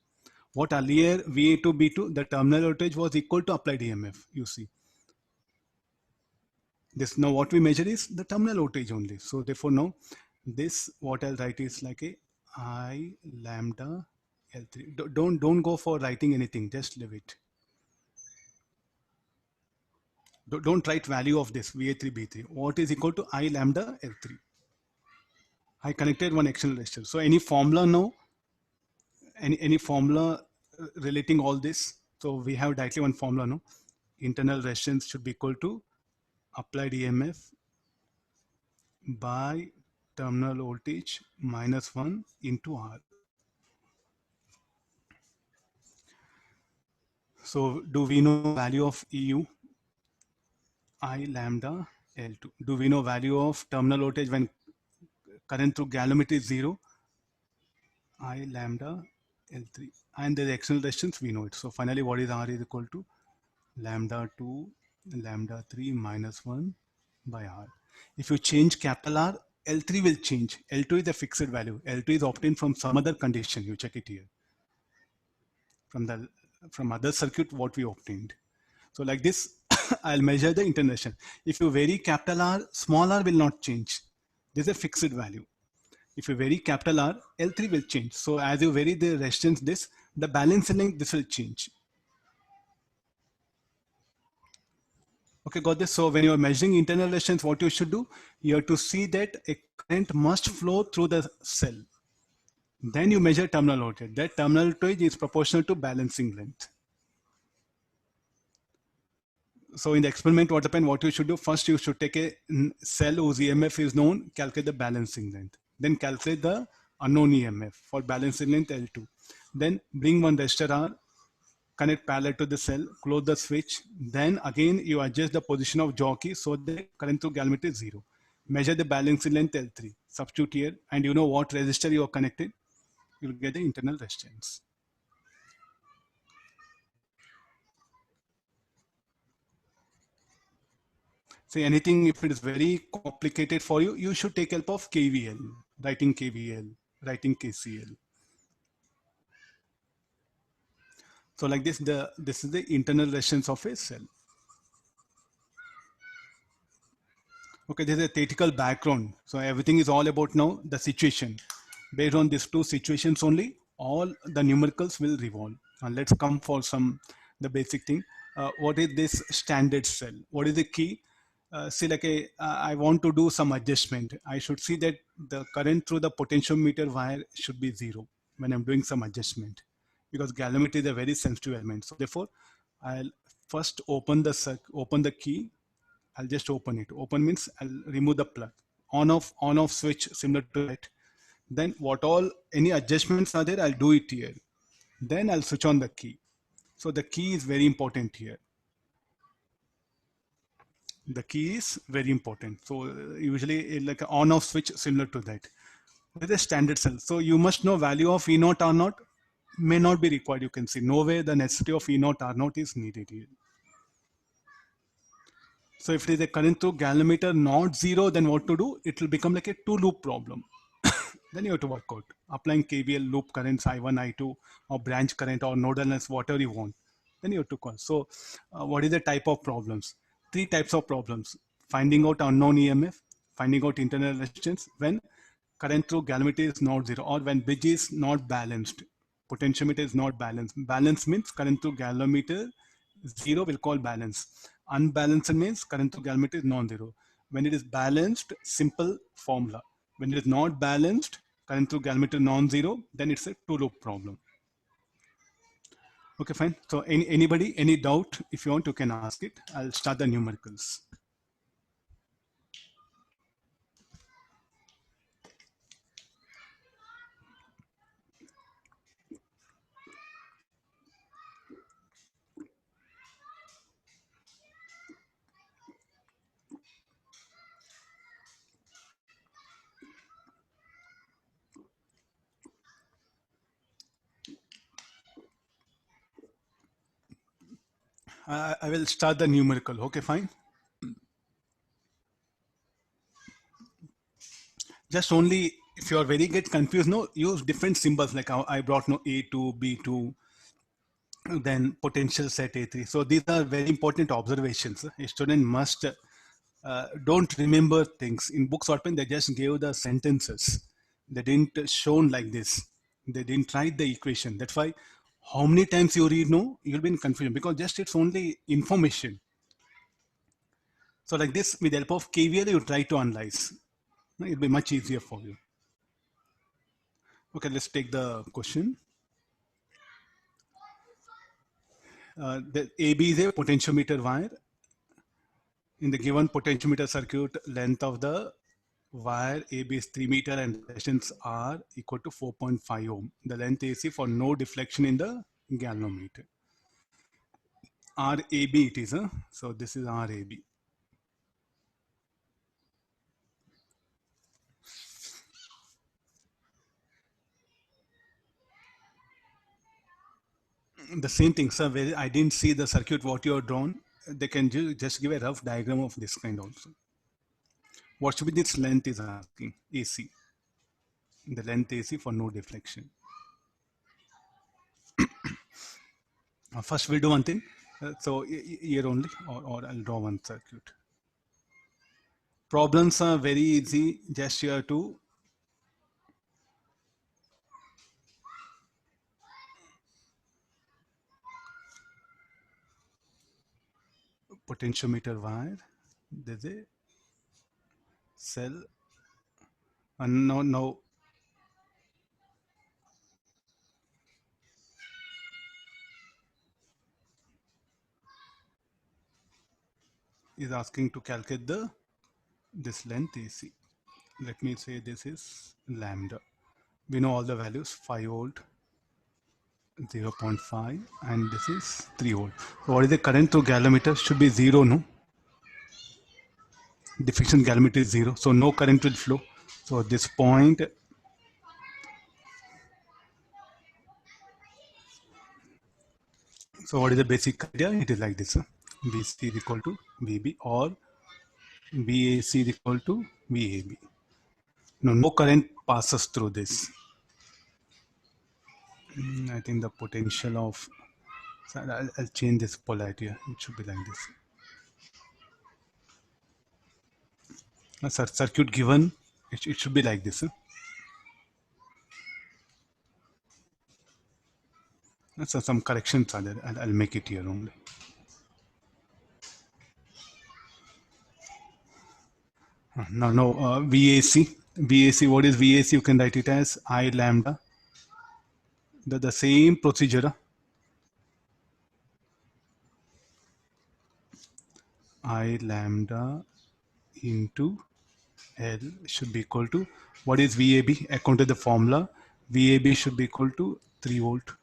What earlier VA2, B2, the terminal voltage was equal to applied EMF, you see. This now what we measure is the terminal voltage only. So therefore now this what I'll write is like a I lambda L3. Don't go for writing anything, just leave it. Don't write value of this VA3, B3. What is equal to I lambda L3? I connected one external resistor. So any formula now, any formula relating all this. So we have directly one formula now. Internal resistance should be equal to applied EMF by terminal voltage minus 1 into R. So do we know value of EU? I lambda L2. Do we know value of terminal voltage when current through galvanometer is 0? I lambda L3. And the external resistance, we know it. So finally, what is R is equal to lambda 2, lambda 3 minus 1 by R. If you change capital R, L3 will change. L2 is a fixed value. L2 is obtained from some other condition. You check it here. From other circuit, what we obtained. So like this, I'll measure the internal resistance. If you vary capital R, small r will not change. This is a fixed value. If you vary capital R, L3 will change. So as you vary the resistance, the balance length, this will change. Okay, got this. So when you are measuring internal resistance, what you should do, you have to see that a current must flow through the cell. Then you measure terminal voltage. That terminal voltage is proportional to balancing length. So in the experiment, what happened, what you should do, first you should take a cell whose EMF is known, calculate the balancing length. Then calculate the unknown EMF for balancing length L2. Then bring one resistor R, connect parallel to the cell, close the switch. Then again, you adjust the position of jockey so the current through galvanometer is 0. Measure the balancing length L3, substitute here, and you know what resistor you are connected, you will get the internal resistance. See, anything, if it is very complicated for you, you should take help of KVL, writing KVL, writing KCL. So like this, this is the internal resistance of a cell. Okay, this is a theoretical background. So everything is all about now the situation. Based on these two situations only, all the numericals will revolve. And let's come for the basic thing. What is this standard cell? What is the key? See, like I want to do some adjustment. I should see that the current through the potentiometer wire should be 0 when I'm doing some adjustment, because galvanometer is a very sensitive element. So therefore, I'll first open the key. I'll just open it. Open means I'll remove the plug. On off switch similar to that. Then any adjustments are there, I'll do it here. Then I'll switch on the key. So the key is very important here. The key is very important. So usually like an on off switch similar to that. With a standard cell. So you must know value of E0 R0 may not be required. You can see nowhere the necessity of E0 R0 is needed here. So if it is a current through galvanometer not 0, then what to do? It will become like a 2-loop problem. Then you have to work out. Applying KVL, loop currents, I1, I2, or branch current, or nodal analysis, whatever you want. Then you have to call. So what is the type of problems? Three types of problems. Finding out unknown EMF, finding out internal resistance when current through galvanometer is not zero, or when bridge is not balanced. Potentiometer is not balanced. Balance means current through galvanometer zero will call balance. Unbalanced means current through galvanometer is non-zero. When it is balanced, simple formula. When it is not balanced, current through galvanometer non-zero, then it's a two-loop problem. Okay, fine. So anybody, any doubt? If you want, you can ask it. I'll start the numericals. I will start the numerical. Okay, fine. Just only if you are very get confused, no, use different symbols like I brought no A2, B2, then potential set A3. So these are very important observations. A student must don't remember things. In books or pen, they just gave the sentences. They didn't shown like this. They didn't write the equation. That's why how many times you read, no, you'll be in confusion because just it's only information. So like this, with the help of KVL, you try to analyze. It'll be much easier for you. Okay, let's take the question. The AB is a potentiometer wire. In the given potentiometer circuit, length of the wire AB is 3 meter and resistance R equal to 4.5 ohm. The length AC for no deflection in the galvanometer. RAB it is, so this is RAB. The same thing, sir, where I didn't see the circuit what you have drawn. They can just give a rough diagram of this kind also. What should be this length is asking, AC. The length AC for no deflection. First we'll do one thing. So here only, or I'll draw one circuit. Problems are very easy, just here to potentiometer wire. There's a cell, and now is asking to calculate this length AC. Let me say this is lambda. We know all the values, 5 volt, 0.5, and this is 3 volt. So what is the current through galvanometer? Should be 0, no? Deflection galvanometer is 0, so no current will flow. So this point, so what is the basic idea? It is like this. VC is equal to VB, or VAC is equal to VAB. No current passes through this. I think the potential of, so I'll change this polarity. It should be like this. Circuit given, it should be like this. So some corrections are there. I'll make it here only. No, VAC. VAC, what is VAC? You can write it as I lambda. The same procedure. I lambda into L should be equal to, what is VAB? According to the formula, VAB should be equal to 3 volt.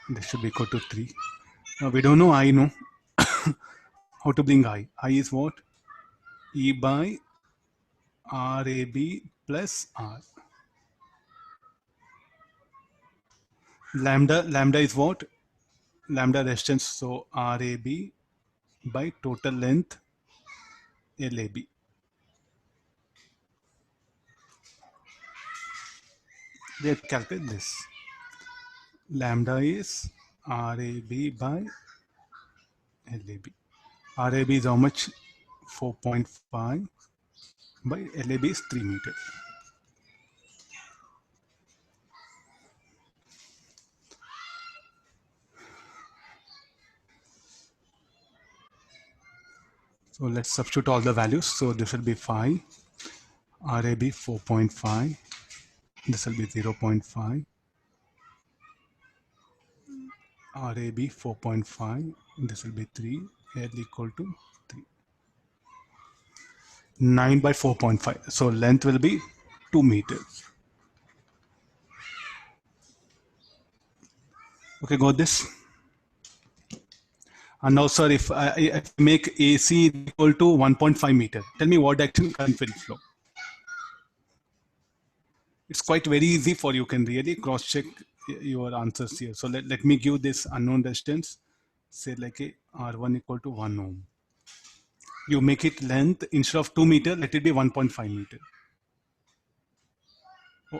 This should be equal to 3. We don't know I, no. How to bring I? I is what? E by RAB plus R. Lambda is what? Lambda resistance. So RAB by total length LAB. we have to calculate this. Lambda is RAB by LAB. RAB is how much? 4.5 by LAB is 3 meters. So let's substitute all the values. So this will be 5, RAB 4.5, this will be 0.5, RAB 4.5, this will be 3, L equal to 3. 9 by 4.5. So length will be 2 meters. Okay, got this? And now, sir, if I make AC equal to 1.5 meter, tell me what direction current will flow. It's quite very easy for you. Can really cross-check your answers here. So let me give this unknown resistance, say like a R1 equal to 1 ohm. You make it length, instead of 2 meter, let it be 1.5 meter.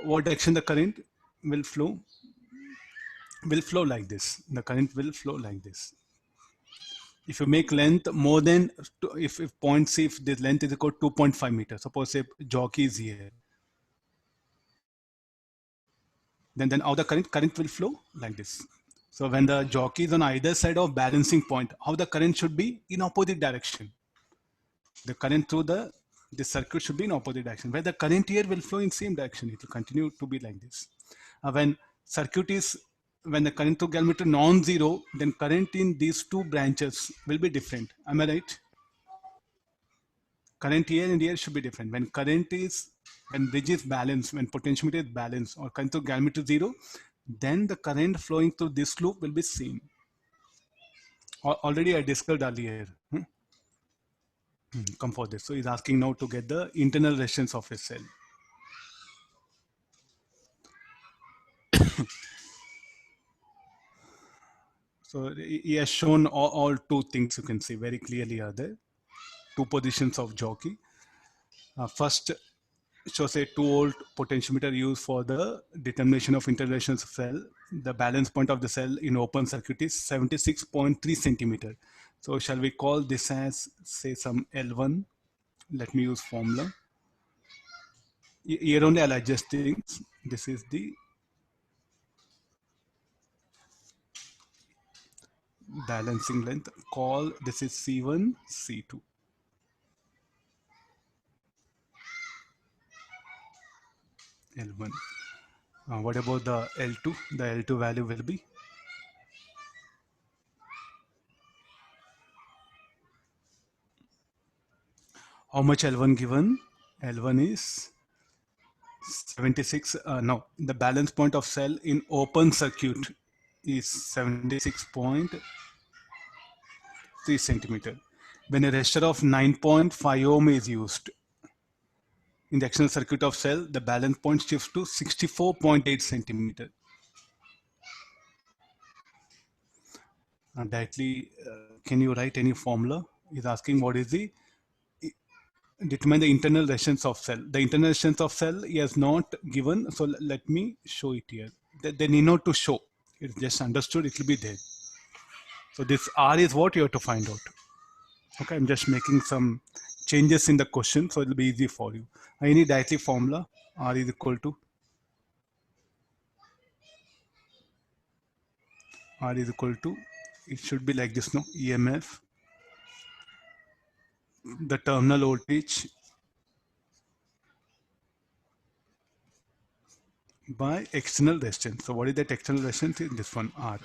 What direction the current will flow? Will flow like this. The current will flow like this. If you make length more than, if point C, if this length is equal to 2.5 meters, suppose say jockey is here, then how the current will flow like this. So when the jockey is on either side of balancing point, how the current should be? In opposite direction. The current through this circuit should be in opposite direction. Where the current here will flow in same direction, it will continue to be like this. When the current through galvanometer non-zero, then current in these two branches will be different. Am I right? Current here and here should be different. When bridge is balanced, when potentiometer is balanced, or current through galvanometer 0, then the current flowing through this loop will be same. Already I discussed earlier. Come for this. So he's asking now to get the internal resistance of a cell. So he has shown all two things you can see very clearly are there. Two positions of jockey. First shows a 2 volt potentiometer used for the determination of internal resistance of cell. The balance point of the cell in open circuit is 76.3 centimeter. So shall we call this as, say, some L1? Let me use formula. Here only I'll adjust things. This is the balancing length. Call this is C1, C2. L1. What about the L2? The L2 value will be how much L1 given? L1 is 76. No, the balance point of cell in open circuit is 76.3 centimeter. When a resistor of 9.5 ohm is used in the external circuit of cell, the balance point shifts to 64.8 centimeter. Directly, can you write any formula? He's asking what is the determine the internal resistance of cell. The internal resistance of cell he has not given, so let me show it here. They need not to show. It's just understood, it will be there. So this R is what you have to find out. Okay, I'm just making some changes in the question, so it will be easy for you. I need directly formula. R is equal to it should be like this, no? EMF, the terminal voltage by external resistance. So what is that external resistance? In this one, R.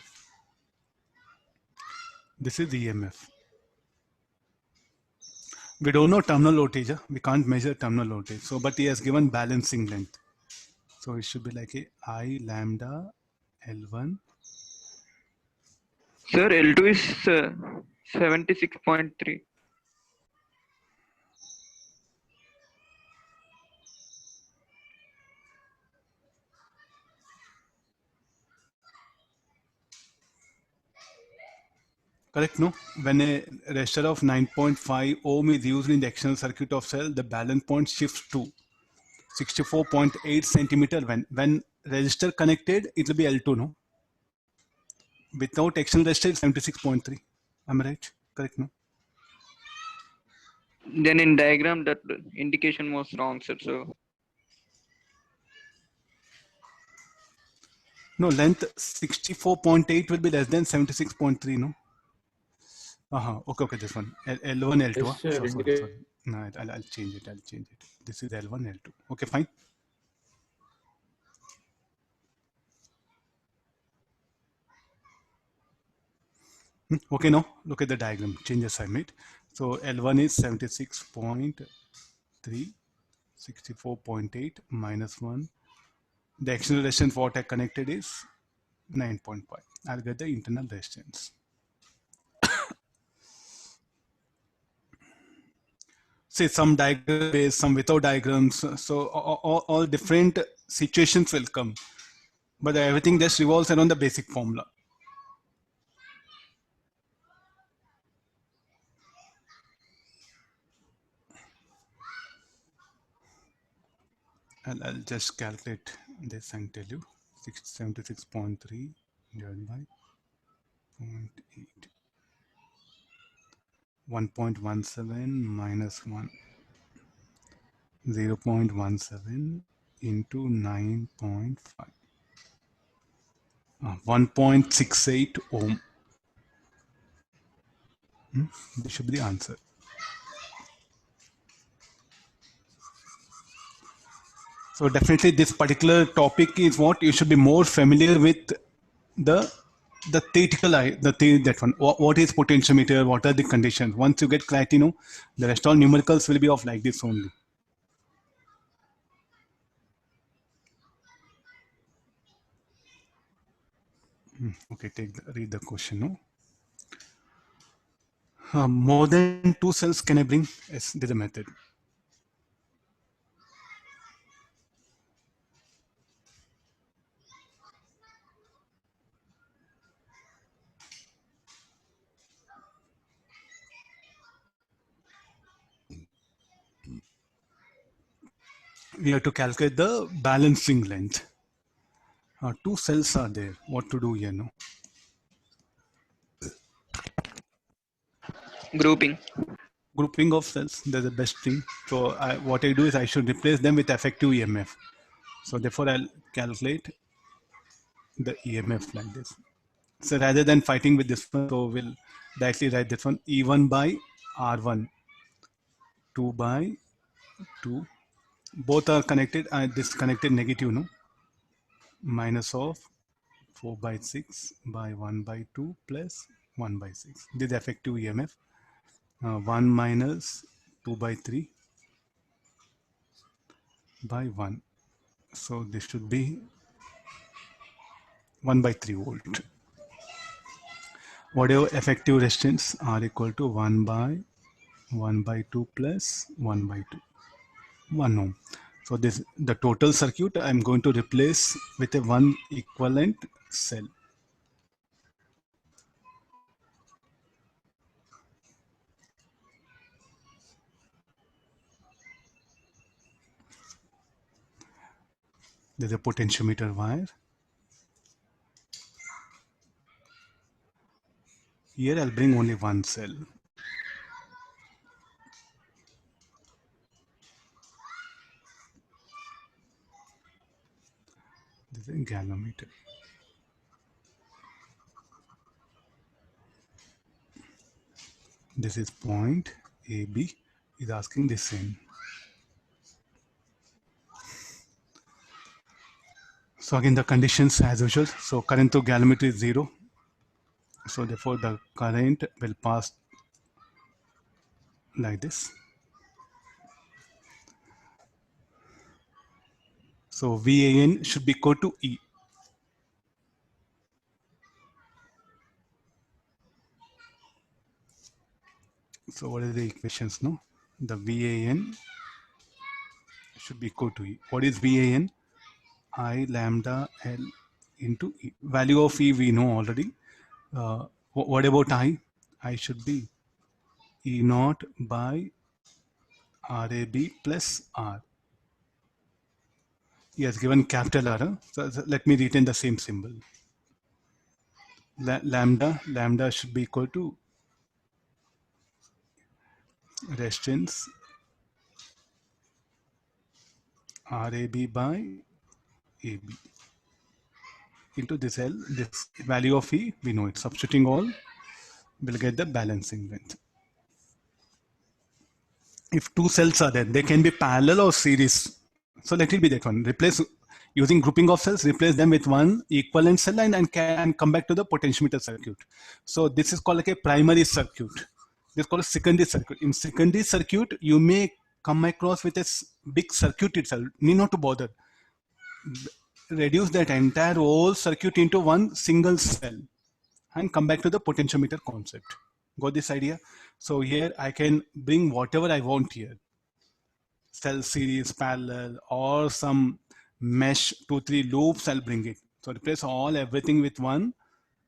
This is EMF. We don't know terminal voltage. We can't measure terminal voltage. So, but he has given balancing length. So it should be like a I lambda L1. Sir, L2 is 76.3. Correct, no? When a resistor of 9.5 ohm is used in the external circuit of cell, the balance point shifts to 64.8 centimeter when resistor connected, it will be L2, no? Without external resistor, it's 76.3. Am I right? Correct, no? Then in diagram that indication was wrong, sir. So No, length 64.8 will be less than 76.3, no? Okay, okay, this one. L1, L2. Yes, sir. Sorry. No, I'll change it. This is L1, L2. Okay, fine. Okay, now look at the diagram. Changes I made. So L1 is 76.3, 64.8 minus 1. The external resistance what I connected is 9.5. I'll get the internal resistance. Say some diagram based, some without diagrams. So all different situations will come. But everything just revolves around the basic formula. I'll just calculate this and tell you. 76.3 divided by 0.8. 1.17 minus 1. 0.17 into 9.5. 1.68 ohm. This should be the answer. So definitely this particular topic is what you should be more familiar with the theoretical that one. What is potentiometer? What are the conditions? Once you get clarity, the rest all numericals will be of like this only. Okay, read the question. No? More than 2 cells can I bring? Yes, this is the method. We have to calculate the balancing length. 2 cells are there. What to do here? No? grouping. Grouping of cells, that's the best thing. So what I do is I should replace them with effective EMF. So therefore I'll calculate the EMF like this. So rather than fighting with this one, so we'll directly write this one E1 by R1, 2 by 2. Both are connected and disconnected negative, no? Minus of 4 by 6 by 1 by 2 plus 1 by 6. This is effective EMF. 1 minus 2 by 3 by 1. So this should be 1 by 3 volt. Whatever effective resistance are equal to 1 by 2 plus 1 by 2. 1 ohm. So this the total circuit I'm going to replace with a 1 equivalent cell. There's a potentiometer wire. Here I'll bring only one cell. This is a galvanometer. This is point AB is asking the same. So again the conditions as usual. So current to galvanometer is 0. So therefore the current will pass like this. So VAN should be equal to E. So what are the equations? No, the VAN should be equal to E. What is VAN? I lambda L into E. Value of E we know already. What about I? I should be E naught by RAB plus R. Yes, given capital R. So let me retain the same symbol. Lambda should be equal to resistance RAB by AB into this L, this value of E, we know it. Substituting all, we'll get the balancing length. If two cells are there, they can be parallel or series. So let it be that one. Replace using grouping of cells, replace them with one equivalent cell and can come back to the potentiometer circuit. So this is called like a primary circuit. This is called a secondary circuit. In secondary circuit, you may come across with a big circuit itself. Need not to bother. Reduce that entire whole circuit into one single cell and come back to the potentiometer concept. Got this idea? So here I can bring whatever I want here. Cell series, parallel, or some mesh 2-3 loops, I'll bring it. So replace everything with one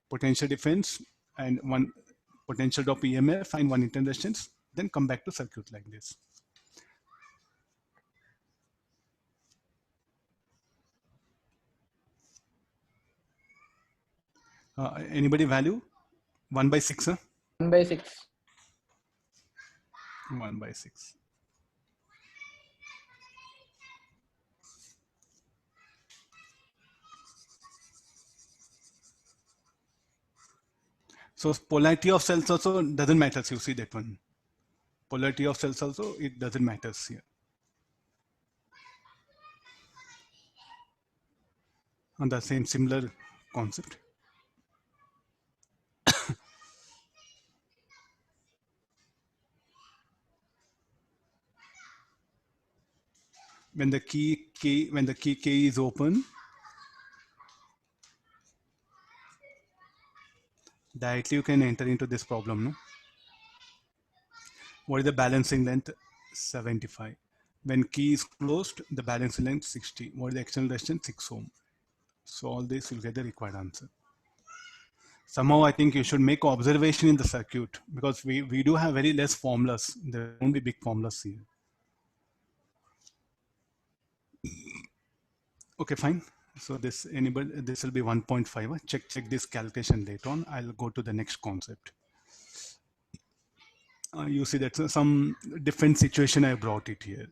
potential difference and one potential drop EMF and one internal resistance, then come back to circuit like this. Anybody value? 1/6, huh? 1/6. 1/6. So polarity of cells also doesn't matter. So you see that one. Polarity of cells also, it doesn't matter here. On the same similar concept. When the key K is open, directly you can enter into this problem. No? What is the balancing length? 75. When key is closed, the balancing length 60. What is the external resistance? 6 ohm. So all this will get the required answer. Somehow I think you should make observation in the circuit because we do have very less formulas. There won't be big formulas here. Okay, fine. So this will be 1.5. Check this calculation later on. I'll go to the next concept. You see that some different situation I brought it here.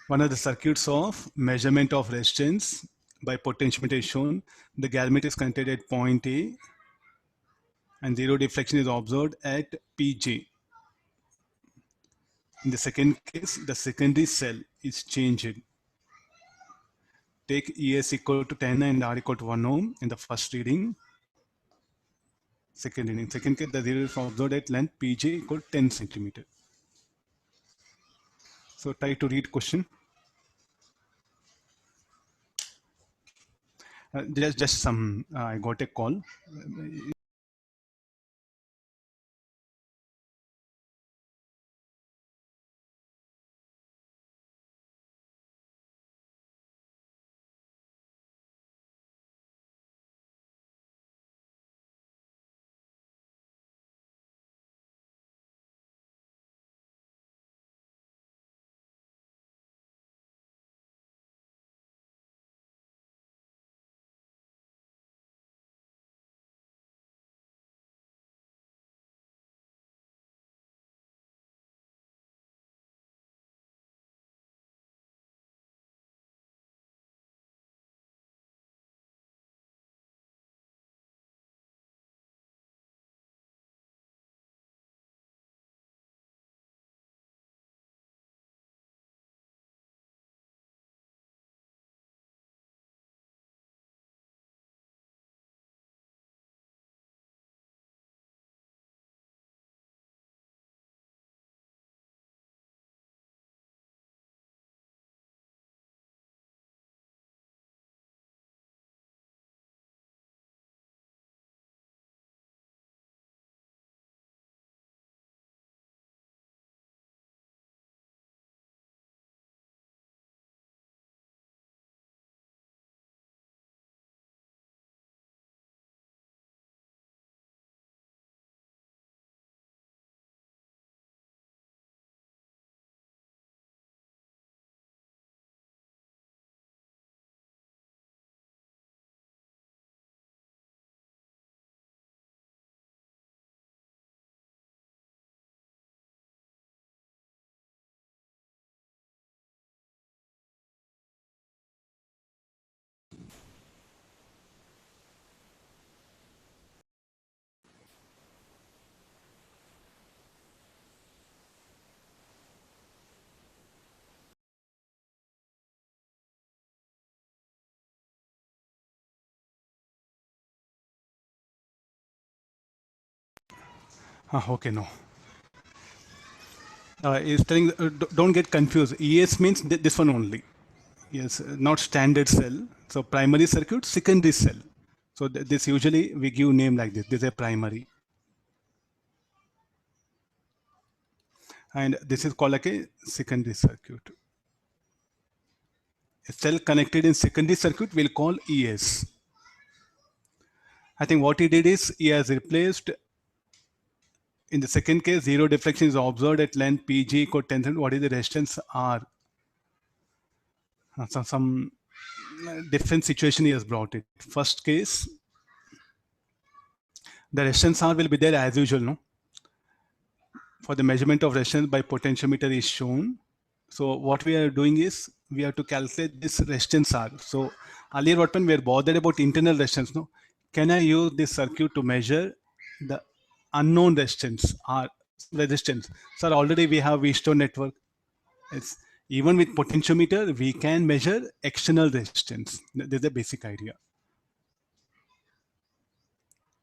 One of the circuits of measurement of resistance by potentiometer is shown. The galvanometer is connected at point A and zero deflection is observed at Pj. In the second case, the secondary cell is changed. Take ES equal to 10 and R equal to 1 ohm in the first reading. Second reading. Second case, the zero is observed at length Pj equal to 10 centimeter. So try to read question. Just some, I got a call. Okay, no. Is telling don't get confused. ES means this one only. Yes, not standard cell. So primary circuit, secondary cell. So this usually we give name like this. This is a primary, and this is called like a secondary circuit. A cell connected in secondary circuit we'll call ES. I think what he did is he has replaced in the second case zero deflection is observed at length PG equal 10. What is the resistance R? Some different situation he has brought it. First case, the resistance R will be there as usual, no? For the measurement of resistance by potentiometer is shown. So what we are doing is we have to calculate this resistance R. So earlier what when we are bothered about internal resistance, no? Can I use this circuit to measure the unknown resistance R resistance? Sir, already we have Wheatstone network. It's even with potentiometer, we can measure external resistance. This is the basic idea.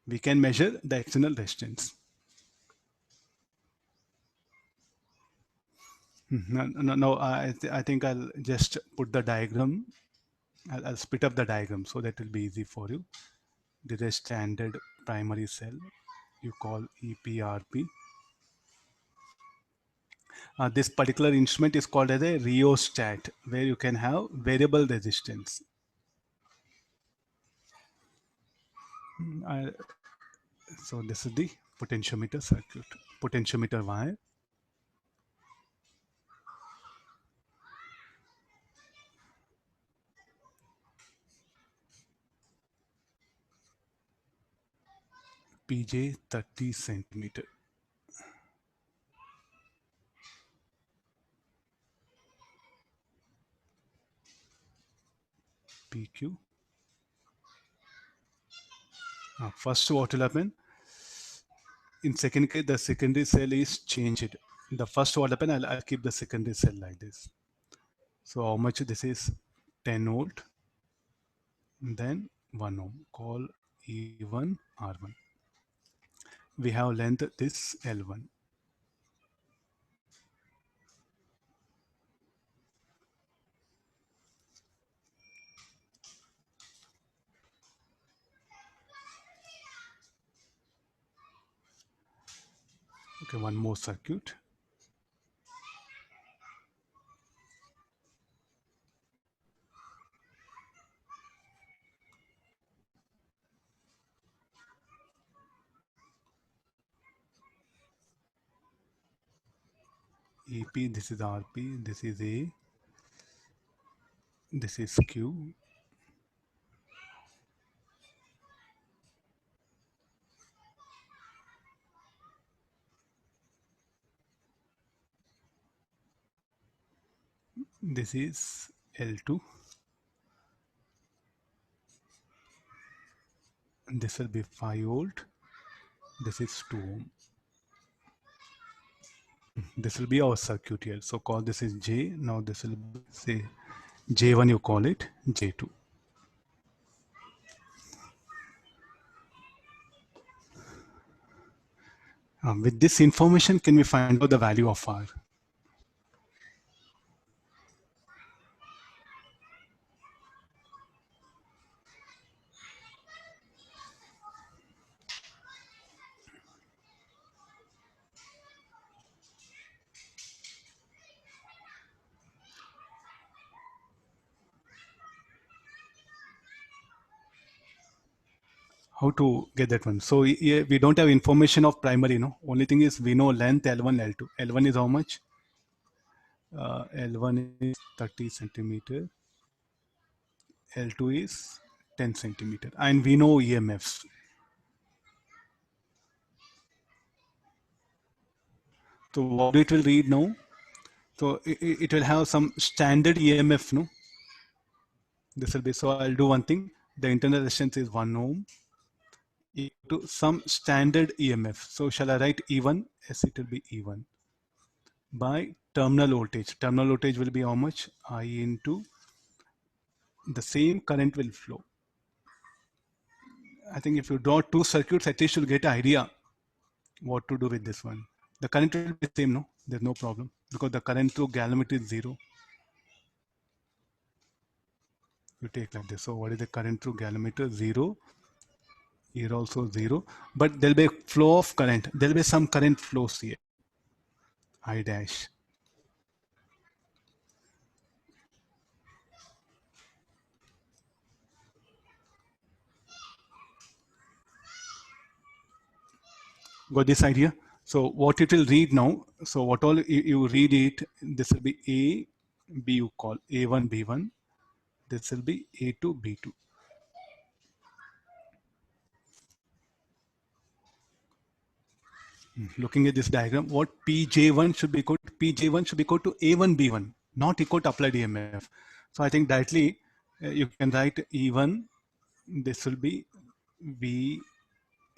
We can measure the external resistance. No, I think I'll just put the diagram. I'll split up the diagram so that will be easy for you. This is a standard primary cell. You call EPRP. This particular instrument is called as a rheostat, where you can have variable resistance. So this is the potentiometer circuit, potentiometer wire. PJ 30 centimeter. PQ. First what will happen? In second case, the secondary cell is changed. The first what happen? I'll keep the secondary cell like this. So how much this is? 10 volt. Then 1 ohm. Call E1 R1. We have length this L1. Okay, one more circuit. EP, this is RP, this is A, this is Q. This is L2. This will be 5 volt. This is 2 ohm. This will be our circuit here. So call this is J. Now this will be, say J1 you call it, J2. With this information, can we find out the value of R? How to get that one? So we don't have information of primary, no? Only thing is we know length L1, L2. L1 is how much? L1 is 30 centimeter. L2 is 10 centimeter. And we know EMFs. So what it will read now? So it will have some standard EMF, no? This will be, so I'll do one thing. The internal resistance is 1 ohm equal to some standard EMF. So shall I write E1? Yes, it will be E1 by terminal voltage. Terminal voltage will be how much? I into the same current will flow. I think if you draw two circuits, at least you'll get an idea what to do with this one? The current will be same, no? There's no problem because the current through galvanometer is 0. You take like this. So what is the current through galvanometer? 0. Here also 0. But there'll be a flow of current. There'll be some current flows here. I dash. Got this idea? So what it will read now, so what all you read it, this will be A, B you call A1, B1. This will be A2, B2. Looking at this diagram, what Pj1 should be equal to, Pj1 should be equal to A1, B1, not equal to applied EMF. So I think directly you can write E1, this will be V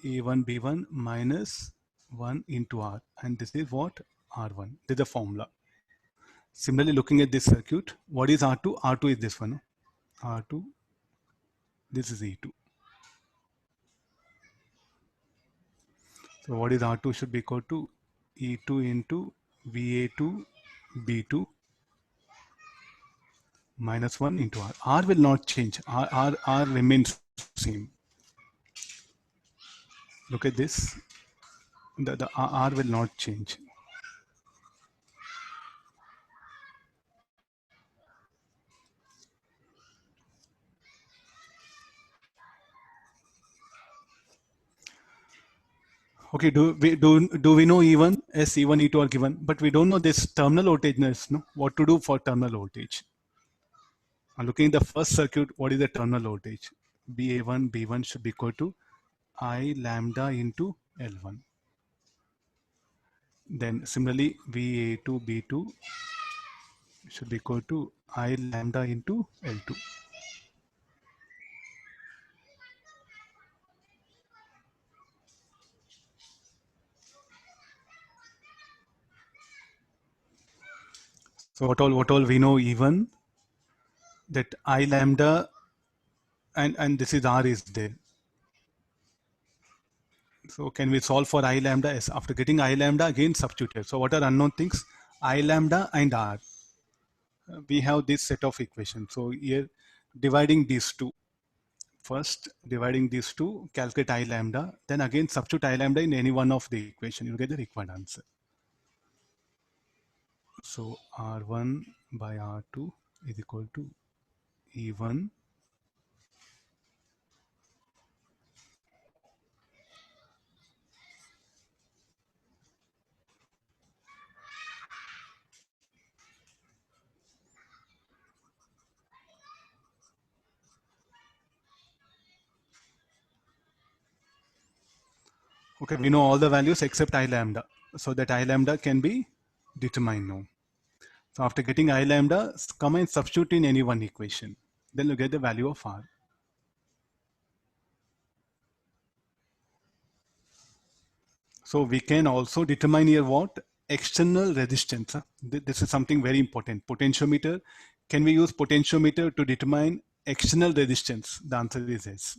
A1, B1 minus 1 into R. And this is what? R1. This is the formula. Similarly, looking at this circuit, what is R2? R2 is this one. R2, this is E2. So what is R2 should be equal to E2 into VA2 B2 minus 1 into R. R will not change. R remains same. Look at this. The R will not change. Okay, do we know E1, S, E1, E2 are given, but we don't know this terminal voltage, no? What to do for terminal voltage? I'm looking at the first circuit, what is the terminal voltage? BA1, B1 should be equal to I lambda into L1. Then similarly, VA2, B2 should be equal to I lambda into L2. So what all we know even that I lambda and this is R is there. So can we solve for I lambda? Yes. After getting I lambda, again substitute. So what are unknown things? I lambda and R. We have this set of equations. So here dividing these two. First dividing these two, calculate I lambda. Then again substitute I lambda in any one of the equation. You get the required answer. So R1 by R2 is equal to E1 Okay, we know all the values except I lambda. So that I lambda can be determined now. So after getting I lambda, come and substitute in any one equation. Then you get the value of R. So we can also determine here what? External resistance. This is something very important. Potentiometer. Can we use potentiometer to determine external resistance? The answer is yes.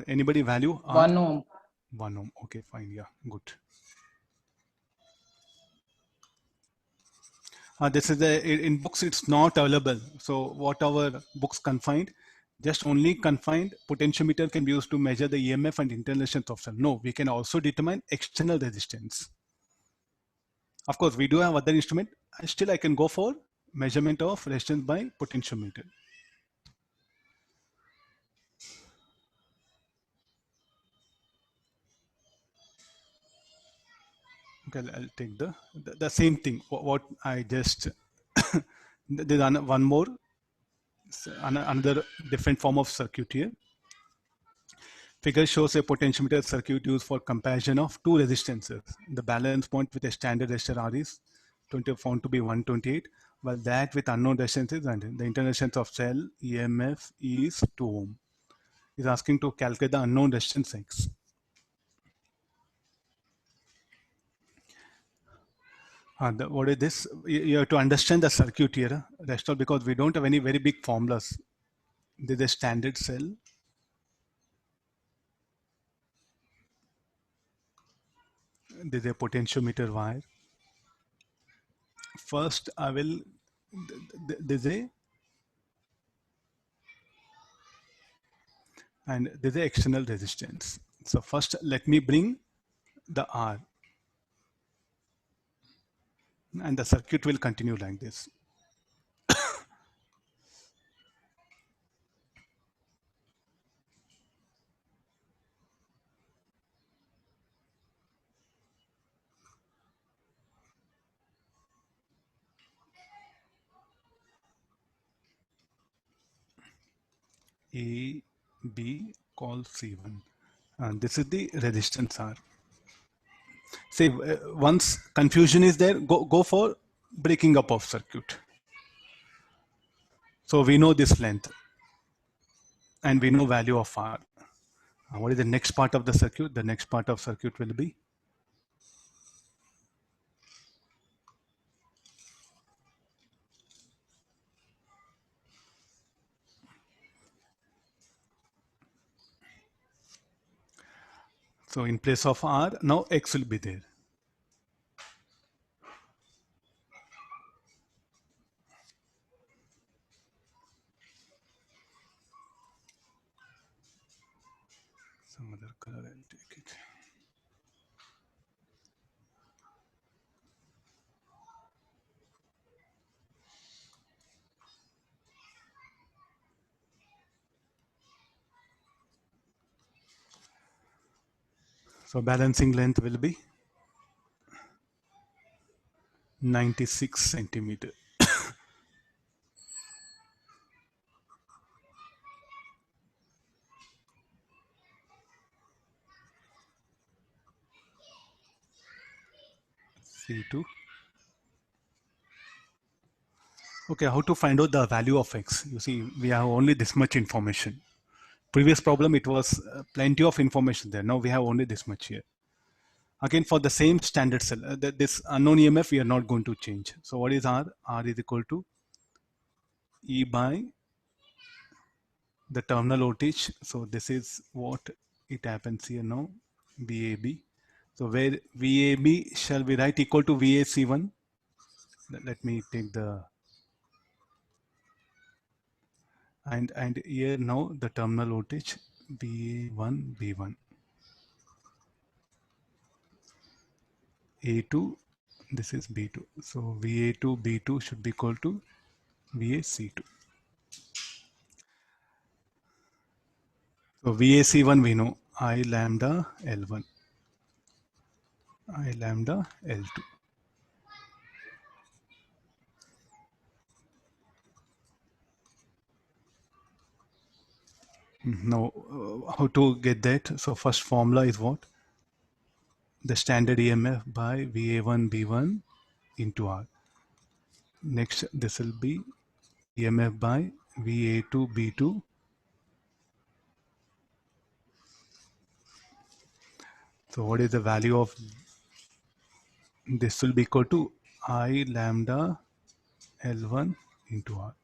Anybody value R? 1 ohm. 1 ohm. Okay, fine. Yeah, good. This is in books, it's not available. So what our books confined, just only confined potentiometer can be used to measure the EMF and internal resistance of cell. No, we can also determine external resistance. Of course, we do have other instrument. Still, I can go for measurement of resistance by potentiometer. Okay, I'll take the same thing. What I just there's one more another different form of circuit here. Figure shows a potentiometer circuit used for comparison of two resistances. The balance point with a standard resistor R is found to be 128, while that with unknown resistances and the internal resistance of cell EMF is 2 ohm. Is asking to calculate the unknown resistance X. What is this? You have to understand the circuit here, Restore, because we don't have any very big formulas. This is a standard cell. This is a potentiometer wire. First, I will. This is a and this is a external resistance. So first, let me bring the R, and the circuit will continue like this. A, B, call C1. And this is the resistance R. Say once confusion is there, go for breaking up of circuit. So we know this length and we know value of R. What is the next part of the circuit? The next part of circuit will be so in place of R, now X will be there. Some other color I'll take it. So balancing length will be 96 centimeter. C2. Okay, how to find out the value of X? You see, we have only this much information. Previous problem, it was plenty of information there. Now we have only this much here. Again, for the same standard cell, this unknown EMF, we are not going to change. So what is R? R is equal to E by the terminal voltage. So this is what it happens here now, VAB. So where VAB shall be right equal to VAC1. Let me take the and here now the terminal voltage VA1 B1, A2, this is B2. So VA2 B2 should be equal to VAC2. So VAC1 we know I lambda L1, I lambda L2. Now how to get that? So first formula is what? The standard EMF by VA1 B1 into R. Next this will be EMF by VA2 B2. So what is the value of this? Will be equal to I lambda L1 into R.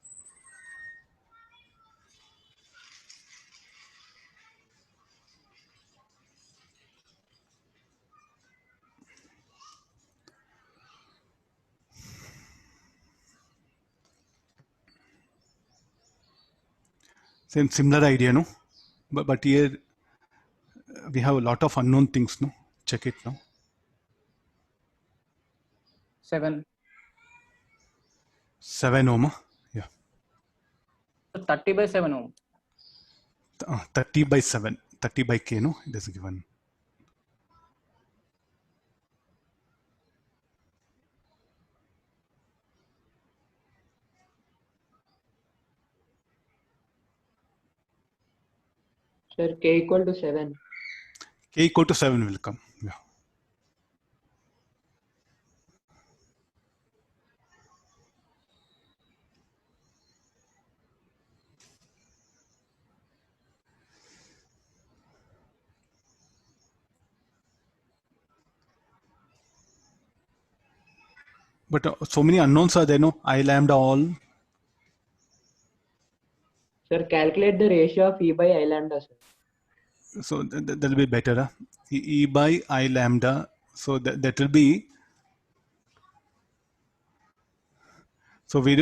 Similar idea, no? But here we have a lot of unknown things, no? Check it now. 7. 7 ohm, yeah. 30 by 7 ohm. 30 by 7, 30 by K, no? It is given. Sir, K equal to 7. K equal to 7 will come, yeah. But so many unknowns are there, no? I lambda all. Sir, calculate the ratio of E by I lambda, sir. So that'll be better. Huh? E by I lambda. So that will be. So we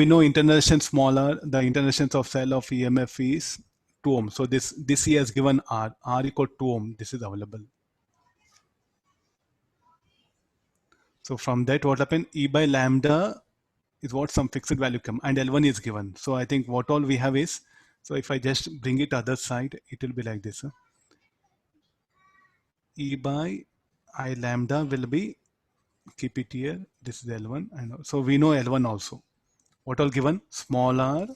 know internal resistance smaller. The internal resistance of cell of EMF is 2 ohm. So this he has given R equal to 2 ohm. This is available. So from that, what happened? E by lambda is what some fixed value come, and L1 is given. So I think what all we have is, so if I just bring it other side, it will be like this. Huh? E by I lambda will be, keep it here. This is L1, and so we know L1 also. What all given? Small r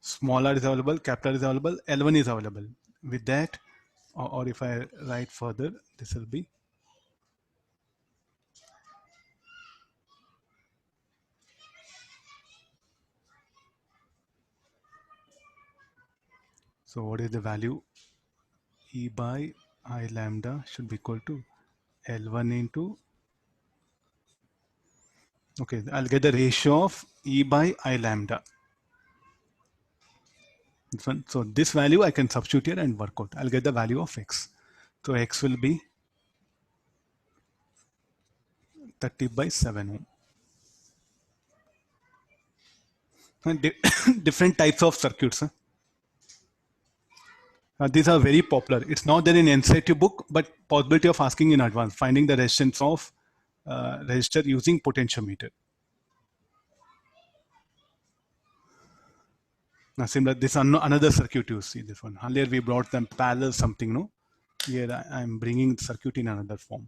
is available, capital is available, L1 is available. With that, or if I write further, this will be. So what is the value? E by I lambda should be equal to L1 into, okay, I'll get the ratio of E by I lambda. So this value I can substitute here and work out. I'll get the value of X. So X will be 30 by 7 ohm. And different types of circuits. Huh? These are very popular. It's not there in NCERT book, but possibility of asking in advance, finding the resistance of resistor using potentiometer. Now similar, this another circuit you see this one. Earlier we brought them parallel something, no? Here I'm bringing the circuit in another form.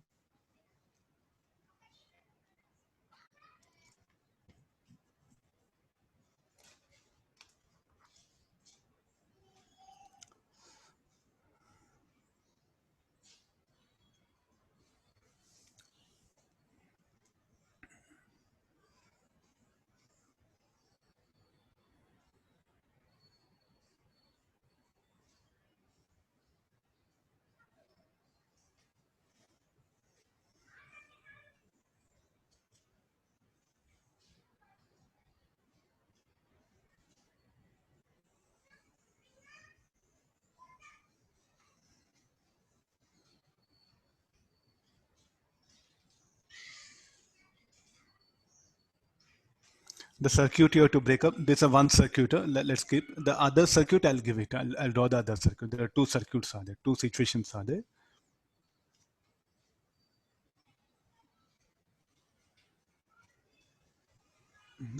The circuit you have to break up. This is one circuit. Let's keep the other circuit. I'll give it. I'll draw the other circuit. There are two circuits are there. Two situations are there.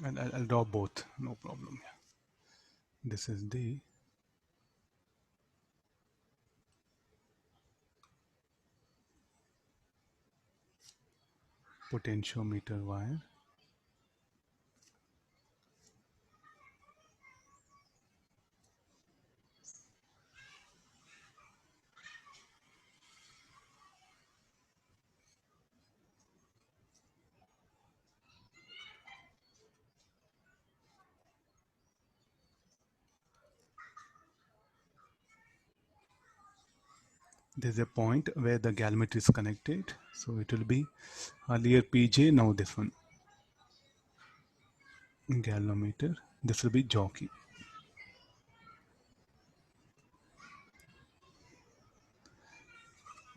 And I'll draw both. No problem. This is the potentiometer wire. There's a point where the galvanometer is connected. So it will be earlier PJ, now this one. Galvanometer. This will be jockey.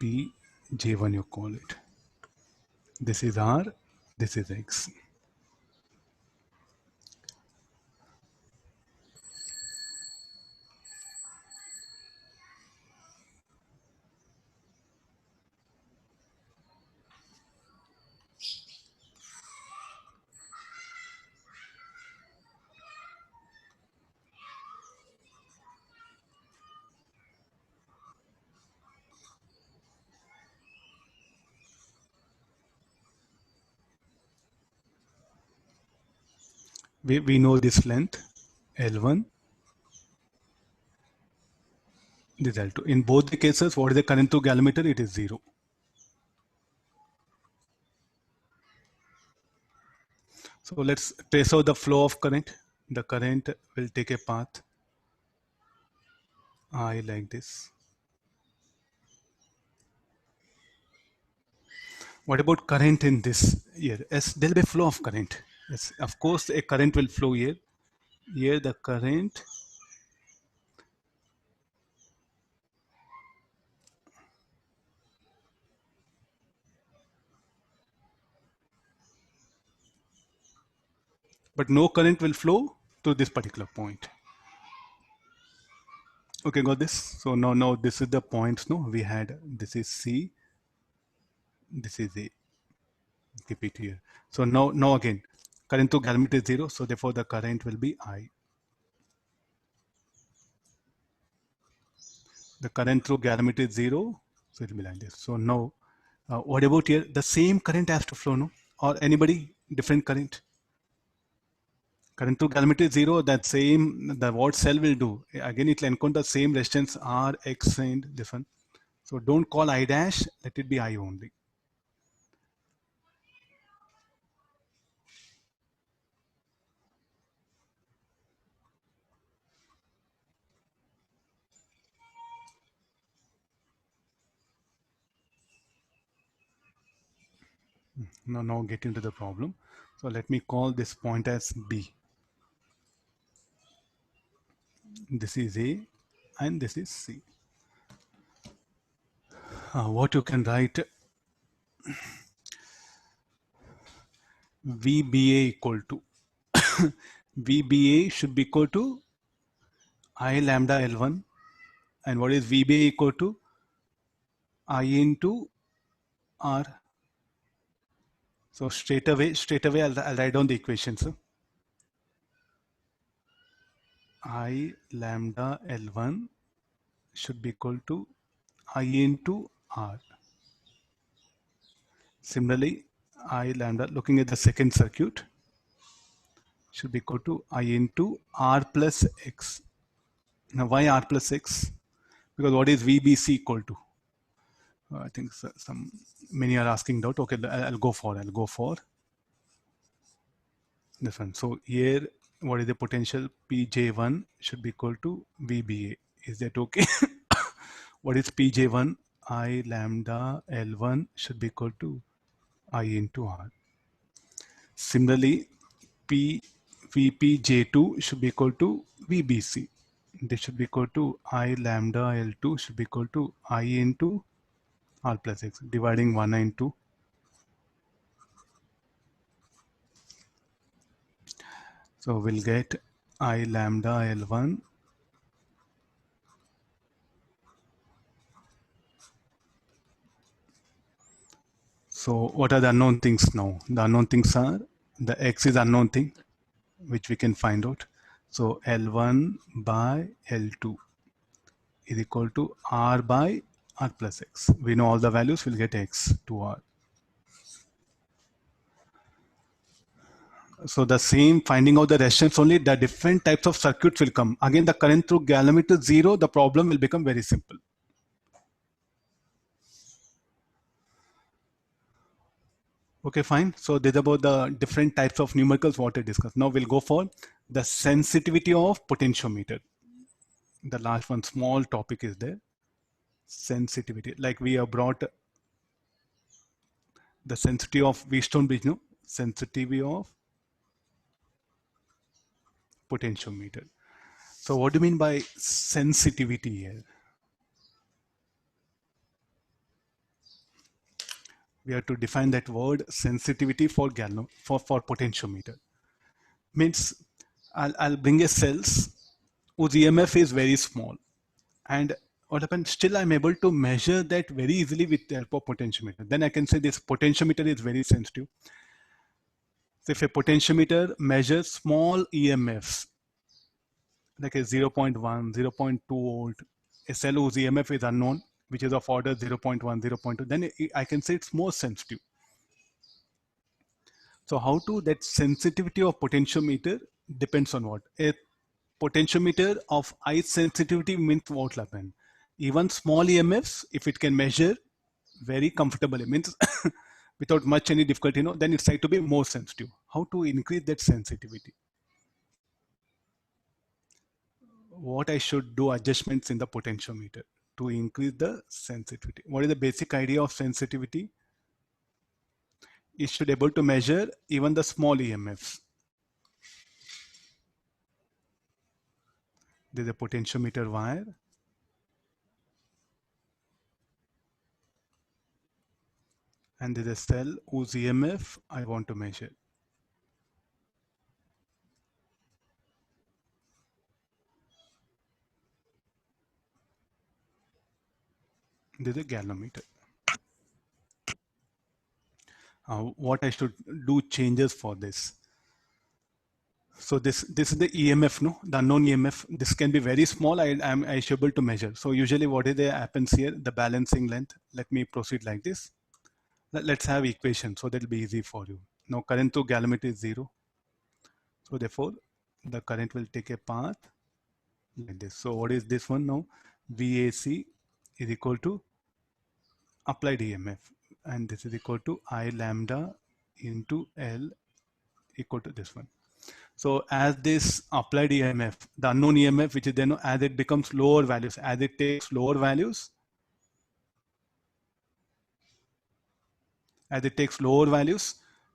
PJ1 you call it. This is R, this is X. We know this length, L1, this L2. In both the cases, what is the current through galvanometer? It is 0. So let's trace out the flow of current. The current will take a path I like this. What about current in this here? Yes, there'll be flow of current. Yes, of course, a current will flow here. Here the current but no current will flow to this particular point. Okay, got this? So now this is the points, no? We had, this is C, this is A. Keep it here. So now again, current through galvanometer is 0, so therefore the current will be I. The current through galvanometer is 0, so it will be like this. So now, what about here? The same current has to flow, no? Or anybody different current? Current through galvanometer is 0, that same, the what cell will do? Again, it will encounter same resistance R, X, and this one. So don't call I dash, let it be I only. Now get into the problem. So let me call this point as B. This is A and this is C. What you can write, VBA equal to VBA should be equal to I lambda L1, and what is VBA equal to? I into R. So straight away I'll write down the equations. I lambda L1 should be equal to I into R. Similarly, I lambda, looking at the second circuit, should be equal to I into R plus X. Now why R plus X? Because what is VBC equal to? I think many are asking doubt. Okay, I'll go for this one. So here, what is the potential? PJ1 should be equal to VBA. Is that okay? What is PJ1? I lambda L1 should be equal to I into R. Similarly, VPJ2 should be equal to VBC. This should be equal to I lambda L2 should be equal to I into R plus X, dividing 1 and 2. So we'll get I lambda L1 So what are the unknown things now? The unknown things are, the X is unknown thing, which we can find out. So L1 by L2 is equal to R by R plus X. We know all the values, we'll get X to R. So the same, finding out the resistance only, the different types of circuits will come. Again, the current through galvanometer 0, the problem will become very simple. Okay, fine. So this is about the different types of numericals what I discussed. Now we'll go for the sensitivity of potentiometer. The last one, small topic is there. Sensitivity. Like we have brought the sensitivity of Wheatstone bridge, no? Sensitivity of potentiometer. So what do you mean by sensitivity here? We have to define that word sensitivity for potentiometer. Means I'll bring a cells whose EMF is very small, and what happens, still I'm able to measure that very easily with the help of potentiometer. Then I can say this potentiometer is very sensitive. So if a potentiometer measures small EMFs, like a 0.1, 0.2 volt, a cell whose EMF is unknown, which is of order 0.1, 0.2, then I can say it's more sensitive. So how to, that sensitivity of potentiometer depends on what? A potentiometer of high sensitivity means what will happen? Even small EMFs, if it can measure very comfortably, means without much any difficulty, then it's said to be more sensitive. How to increase that sensitivity? What I should do adjustments in the potentiometer to increase the sensitivity. What is the basic idea of sensitivity? it should able to measure even the small EMFs. There's a potentiometer wire. And there's a cell whose EMF I want to measure. There's a galvanometer. What I should do changes for this. So this is the EMF, no, the unknown EMF. This can be very small. I should be able to measure. So usually what is happens here? The balancing length. Let me proceed like this. Let's have equation so that'll be easy for you. Now current to galvanometer is 0. So therefore the current will take a path like this. So what is this one now? VAC is equal to applied EMF, and this is equal to I lambda into L equal to this one. So as this applied EMF, the unknown EMF, which is then as it becomes lower values, as it takes lower values,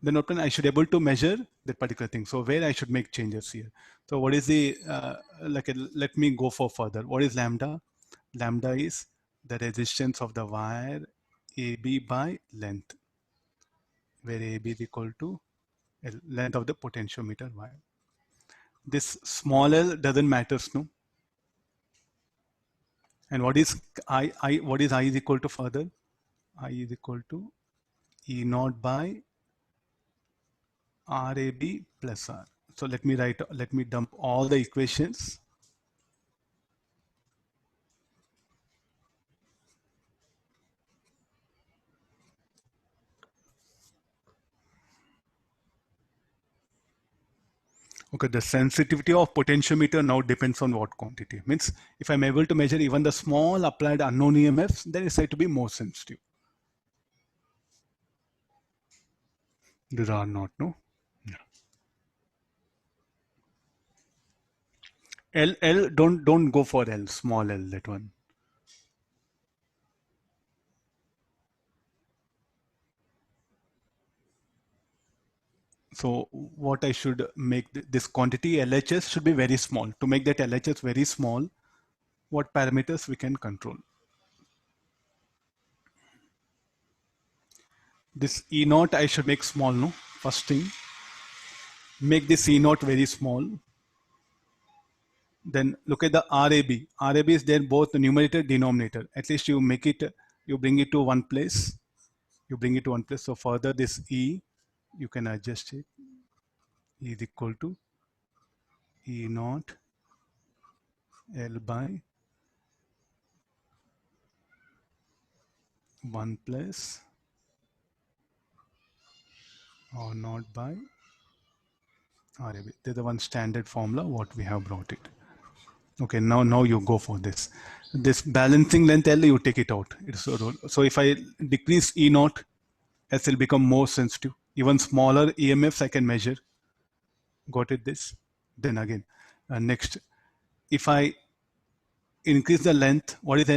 then often I should able to measure that particular thing. So where I should make changes here. So what is the, let me go for further. What is lambda? Lambda is the resistance of the wire AB by length, where AB is equal to length of the potentiometer wire. This small l doesn't matter, no? And what is what is I is equal to further? I is equal to E naught by RAB plus R. So let me dump all the equations. Okay, the sensitivity of potentiometer now depends on what quantity. Means if I'm able to measure even the small applied unknown EMFs, then it's said to be more sensitive. There are not, no? Yeah. L, don't go for L, small L, that one. So what I should make this quantity LHS should be very small. To make that LHS very small, what parameters we can control? This E naught I should make small, no? First thing, make this E naught very small. Then look at the RAB. RAB is there both the numerator, denominator. At least you make it, you bring it to one place. You bring it to one place. So further this E, you can adjust it. E is equal to E naught L by 1 plus or naught by RAB. There's the one standard formula what we have brought it. Okay, now you go for this. This balancing length L, you take it out. So if I decrease E naught, S will become more sensitive. Even smaller EMFs I can measure. Got it this? Then again, next, if I increase the length, what is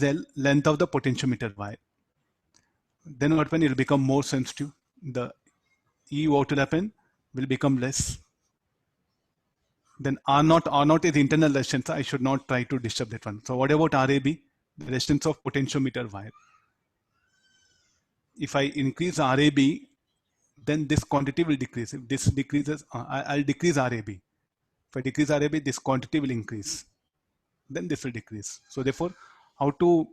L? Length of the potentiometer wire. Then what when it will become more sensitive? The E what will happen will become less. Then R naught is internal resistance. I should not try to disturb that one. So what about RAB? The resistance of potentiometer wire. If I increase RAB, then this quantity will decrease. If this decreases, I'll decrease RAB. If I decrease RAB, this quantity will increase. Then this will decrease. So therefore, how to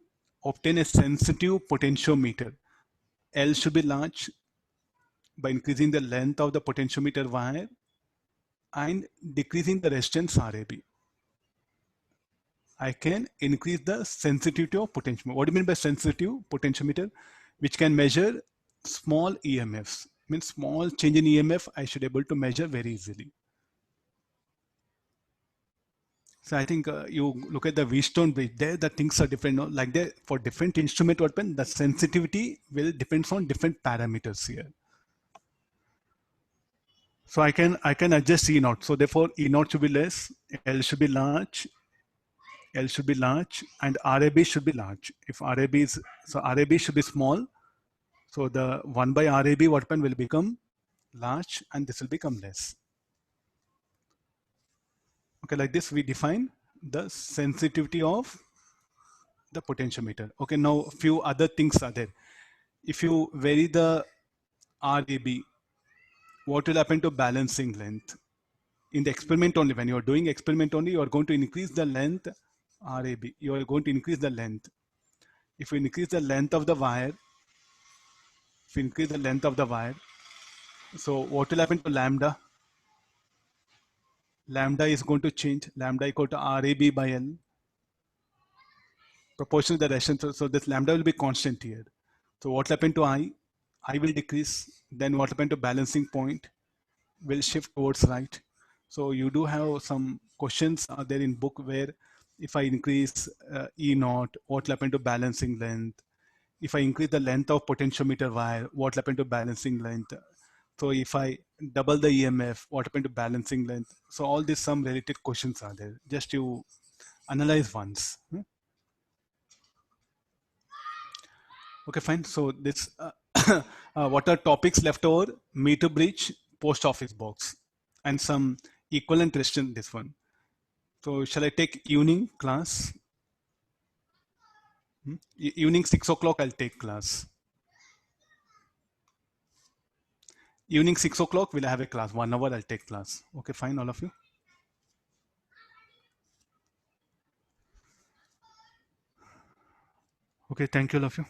obtain a sensitive potentiometer? L should be large by increasing the length of the potentiometer wire and decreasing the resistance RAB. I can increase the sensitivity of potentiometer. What do you mean by sensitive potentiometer? Which can measure small EMFs. Means small change in EMF, I should be able to measure very easily. So I think you look at the Wheatstone bridge, there the things are different. No? Like there, for different instrument weapon, the sensitivity will depends on different parameters here. So I can adjust E naught. So therefore E naught should be less, L should be large, L should be large, and RAB should be large. If RAB is, so RAB should be small. So the 1 by RAB what pen will become large and this will become less. Okay, like this we define the sensitivity of the potentiometer. Okay, now a few other things are there. If you vary the RAB, what will happen to balancing length? In the experiment only, when you are doing experiment only, you are going to increase the length RAB. You are going to increase the length. If you increase the length of the wire, so what will happen to lambda? Lambda is going to change. Lambda equal to RAB by L. Proportional to the resistance. So this lambda will be constant here. So what will happen to I? I will decrease. Then what will happen to balancing point? Will shift towards right. So you do have some questions are there in book where if I increase E naught, what will happen to balancing length? If I increase the length of potentiometer wire, what will happen to balancing length? So if I double the EMF, what happened to balancing length? So all these some related questions are there. Just you analyze once. Okay, fine. So this what are topics left over? Meter bridge, post office box, and some equivalent resistance. This one. So shall I take evening class? Evening 6 o'clock. I'll take class. Evening 6 o'clock. We'll have a class. 1 hour. I'll take class. Okay, fine, all of you. Okay, thank you, all of you.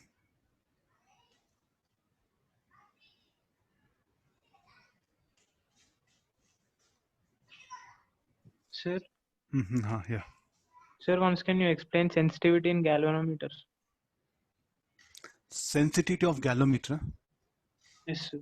Sir, Yeah. sir, once can you explain sensitivity in galvanometers? Sensitivity of galvanometer. Yes, sir.